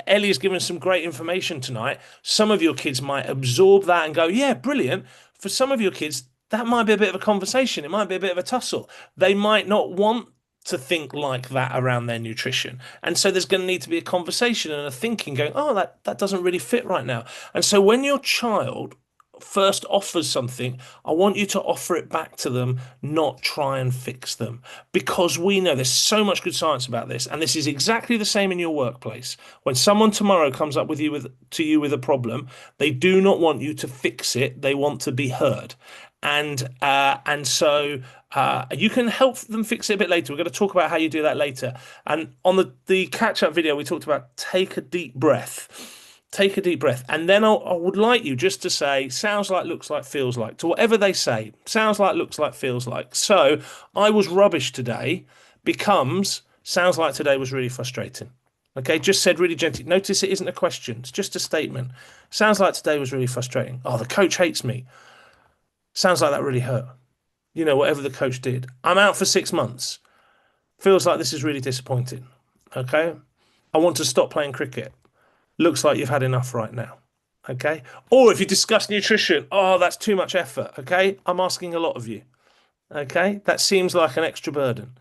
Ellie's given some great information tonight. Some of your kids might absorb that and go, "Yeah, brilliant." For some of your kids, that might be a bit of a conversation. It might be a bit of a tussle. They might not want to think like that around their nutrition. And so there's going to need to be a conversation and a thinking going, "Oh, that doesn't really fit right now." And so when your child first offers something, I want you to offer it back to them, not try and fix them. Because we know there's so much good science about this, and this is exactly the same in your workplace. When someone tomorrow comes up to you with a problem, they do not want you to fix it. They want to be heard. And so you can help them fix it a bit later. We're going to talk about how you do that later. And on the catch-up video, we talked about take a deep breath. Take a deep breath. And then I would like you just to say, sounds like, looks like, feels like, to whatever they say. Sounds like, looks like, feels like. So I was rubbish today becomes sounds like today was really frustrating. Okay, just said really gently. Notice it isn't a question, it's just a statement. Sounds like today was really frustrating. Oh, the coach hates me. Sounds like that really hurt. You know, whatever the coach did. I'm out for 6 months. Feels like this is really disappointing. Okay. I want to stop playing cricket. Looks like you've had enough right now. Okay. Or if you discuss nutrition, oh, that's too much effort. Okay. I'm asking a lot of you. Okay. That seems like an extra burden.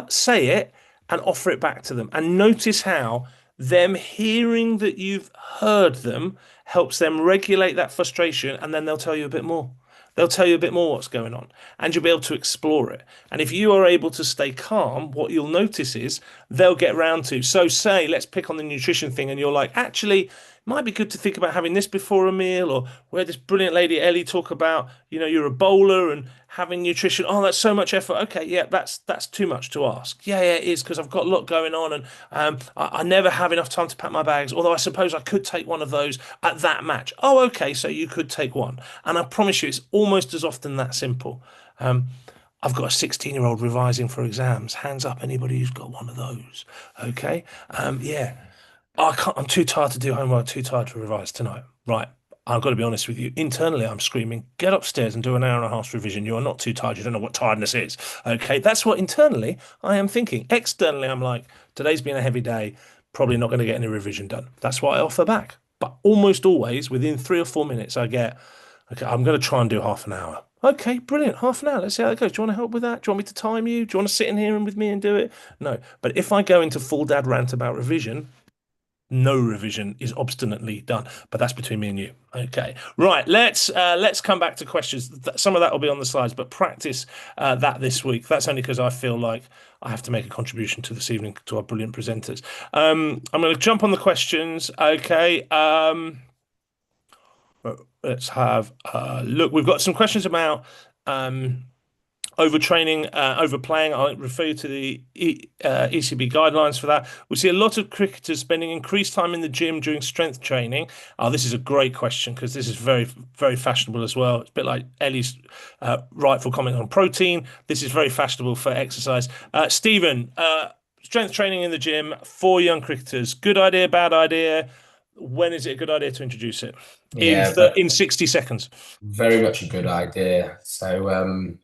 Say it and offer it back to them. And notice how them hearing that you've heard them helps them regulate that frustration, and then they'll tell you a bit more. They'll tell you a bit more what's going on, and you'll be able to explore it. And if you are able to stay calm, what you'll notice is they'll get round to. So, say, let's pick on the nutrition thing, and you're like, actually, it might be good to think about having this before a meal, or where this brilliant lady Ellie talk about, you're a bowler and having nutrition. Oh, that's so much effort. Okay, yeah, that's too much to ask. Yeah, it is because I've got a lot going on, and I never have enough time to pack my bags. Although I suppose I could take one of those at that match. Oh, okay, so you could take one, and I promise you, it's almost as often that simple. I've got a 16-year-old revising for exams. Hands up, anybody who's got one of those. Okay, yeah. I'm too tired to do homework, too tired to revise tonight. Right. I've got to be honest with you. Internally, I'm screaming, get upstairs and do an hour and a half revision. You are not too tired. You don't know what tiredness is. Okay. That's what internally I am thinking. Externally, I'm like, today's been a heavy day. Probably not going to get any revision done. That's what I offer back. But almost always within 3 or 4 minutes, I get, okay, I'm going to try and do half an hour. Okay, brilliant. Half an hour. Let's see how it goes. Do you want to help with that? Do you want me to time you? Do you want to sit in here and with me and do it? No. But if I go into full dad rant about revision, no revision is obstinately done, but that's between me and you. Okay, right. Let's come back to questions. Some of that will be on the slides, but practice that this week. That's only because I feel like I have to make a contribution to this evening to our brilliant presenters. I'm going to jump on the questions. Okay. Let's have a look. We've got some questions about overtraining, overplaying. I'll refer you to the ECB guidelines for that. We see a lot of cricketers spending increased time in the gym during strength training. Oh, this is a great question because this is very, very fashionable as well. It's a bit like Ellie's rightful comment on protein. This is very fashionable for exercise. Stephen, strength training in the gym for young cricketers. Good idea, bad idea? When is it a good idea to introduce it? In 60 seconds. Very much a good idea. So,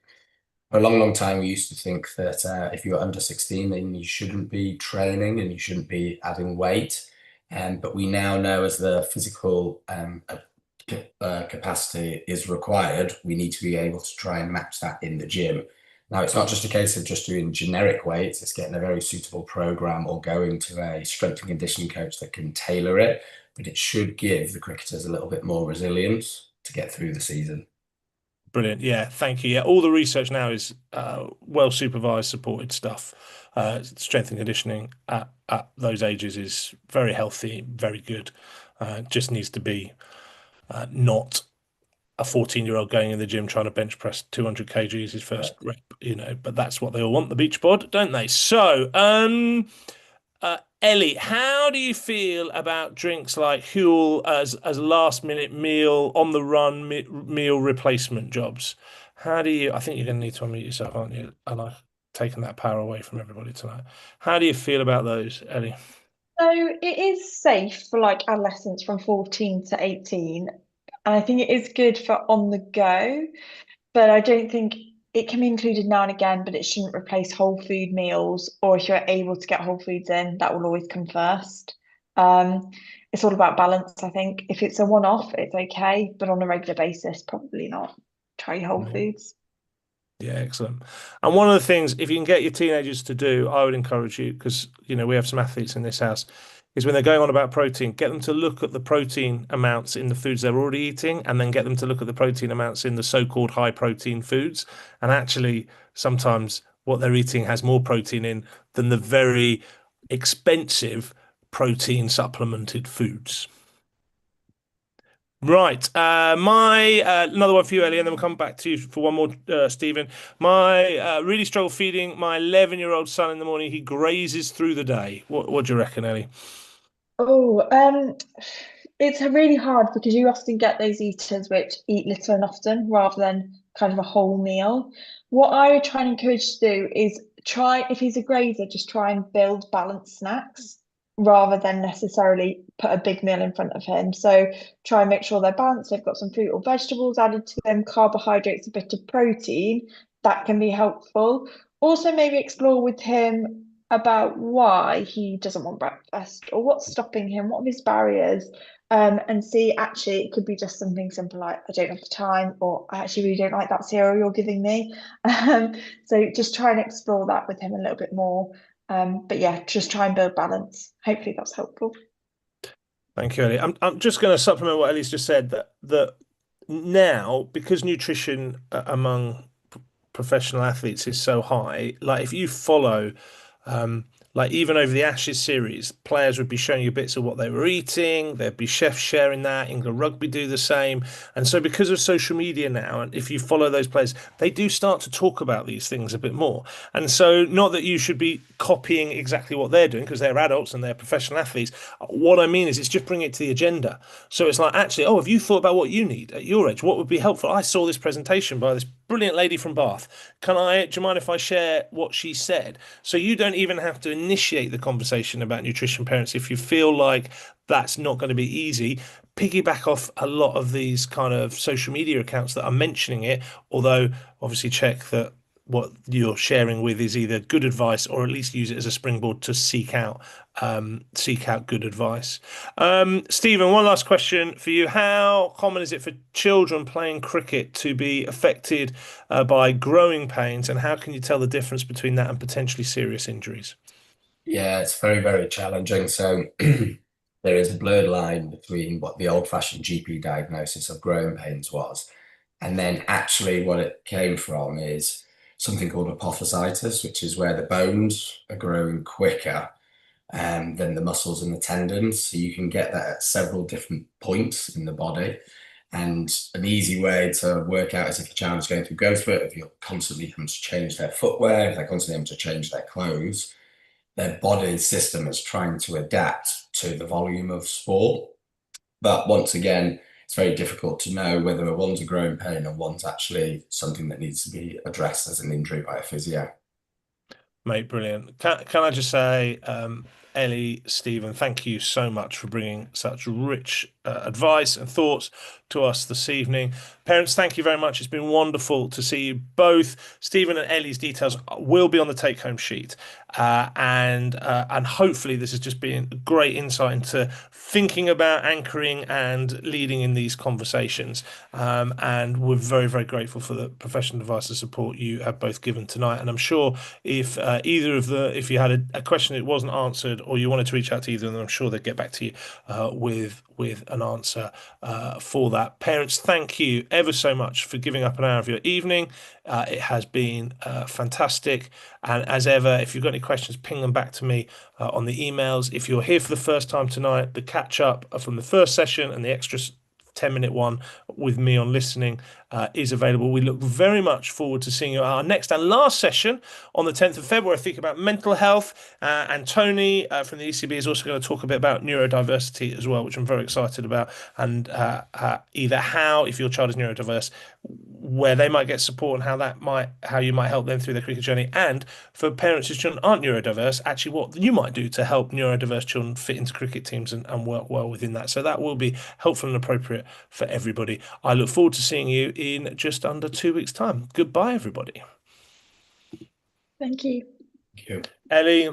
for a long, long time, we used to think that if you're under 16, then you shouldn't be training and you shouldn't be adding weight. But we now know as the physical capacity is required, we need to be able to try and match that in the gym. Now, it's not just a case of just doing generic weights, it's getting a very suitable program or going to a strength and conditioning coach that can tailor it, but it should give the cricketers a little bit more resilience to get through the season. Brilliant. Yeah, thank you. Yeah, all the research now is well supervised, supported stuff. Strength and conditioning at those ages is very healthy, very good. Just needs to be not a 14-year-old going in the gym trying to bench press 200 kgs his first rep, but that's what they all want, the beach bod, don't they? So, Ellie, how do you feel about drinks like Huel as last minute meal on the run meal replacement jobs? I think you're going to need to unmute yourself, aren't you? And I've taken that power away from everybody tonight. How do you feel about those, Ellie? So it is safe for like adolescents from 14 to 18. And I think it is good for on the go, but I don't think it can be included now and again, but it shouldn't replace whole food meals, or if you're able to get whole foods in, that will always come first. It's all about balance, I think. If it's a one-off, it's okay, but on a regular basis, probably not. Try whole foods. Yeah, excellent. And one of the things, if you can get your teenagers to do, I would encourage you, because we have some athletes in this house, is when they're going on about protein, get them to look at the protein amounts in the foods they're already eating, and then get them to look at the protein amounts in the so-called high protein foods. And actually, sometimes what they're eating has more protein in than the very expensive protein supplemented foods. Right. Another one for you, Ellie, and then we'll come back to you for one more, Stephen. Really struggle feeding my 11-year-old son in the morning. He grazes through the day. What do you reckon, Ellie? Oh, it's really hard because you often get those eaters which eat little and often rather than kind of a whole meal. What I would try and encourage to do is if he's a grazer, just try and build balanced snacks. rather than necessarily put a big meal in front of him. So try and make sure they're balanced. They've got some fruit or vegetables added to them, carbohydrates, a bit of protein. That can be helpful. Also, maybe explore with him about why he doesn't want breakfast or what's stopping him, what are his barriers, and see actually it could be just something simple like I don't have the time, or I actually really don't like that cereal you're giving me. So just try and explore that with him a little bit more. But yeah, just try and build balance. Hopefully that's helpful. Thank you, Ellie. I'm just going to supplement what Ellie's just said that now, because nutrition among professional athletes is so high, like if you follow, like even over the Ashes series, players would be showing you bits of what they were eating. There'd be chefs sharing that. England Rugby do the same. And so because of social media now, and if you follow those players, they do start to talk about these things a bit more. And so not that you should be copying exactly what they're doing because they're adults and they're professional athletes. What I mean is it's just bring it to the agenda. So it's like, actually, oh, have you thought about what you need at your age? What would be helpful? I saw this presentation by this brilliant lady from Bath. Do you mind if I share what she said? So you don't even have to initiate the conversation about nutrition parents if you feel like that's not going to be easy. Piggyback off a lot of these kind of social media accounts that are mentioning it, although obviously check that what you're sharing with is either good advice or at least use it as a springboard to seek out good advice. Stephen, one last question for you. How common is it for children playing cricket to be affected by growing pains, and how can you tell the difference between that and potentially serious injuries? Yeah, it's very, very challenging. So there is a blurred line between what the old-fashioned GP diagnosis of growing pains was, and then actually what it came from is something called apophysitis, which is where the bones are growing quicker than the muscles and the tendons. So you can get that at several different points in the body. And an easy way to work out is if your child is going through growth spurt, if you're constantly having to change their footwear, if they're constantly having to change their clothes, their body system is trying to adapt to the volume of sport. But once again, it's very difficult to know whether one's a growing pain or one's actually something that needs to be addressed as an injury by a physio. Mate, brilliant. Can I just say, Ellie, Stephen, thank you so much for bringing such rich advice and thoughts to us this evening. Parents, thank you very much. It's been wonderful to see you both. Stephen and Ellie's details will be on the take-home sheet, and hopefully this has just been a great insight into thinking about anchoring and leading in these conversations. And we're very, very grateful for the professional advice and support you have both given tonight. And I'm sure if if you had a question that wasn't answered or you wanted to reach out to either of them, I'm sure they'd get back to you with an answer for that. Parents, thank you ever so much for giving up an hour of your evening. It has been fantastic. And as ever, if you've got any questions, ping them back to me on the emails. If you're here for the first time tonight, the catch up from the first session and the extra 10-minute one with me on listening is available. We look very much forward to seeing you at our next and last session on the 10th of February. I think about mental health, and Tony from the ECB is also going to talk a bit about neurodiversity as well, which I'm very excited about, and either how, if your child is neurodiverse, where they might get support and how you might help them through their cricket journey, and for parents whose children aren't neurodiverse, actually what you might do to help neurodiverse children fit into cricket teams and work well within that. So that will be helpful and appropriate for everybody. I look forward to seeing you in just under 2 weeks' time. Goodbye, everybody. Thank you. Thank you. Ellie,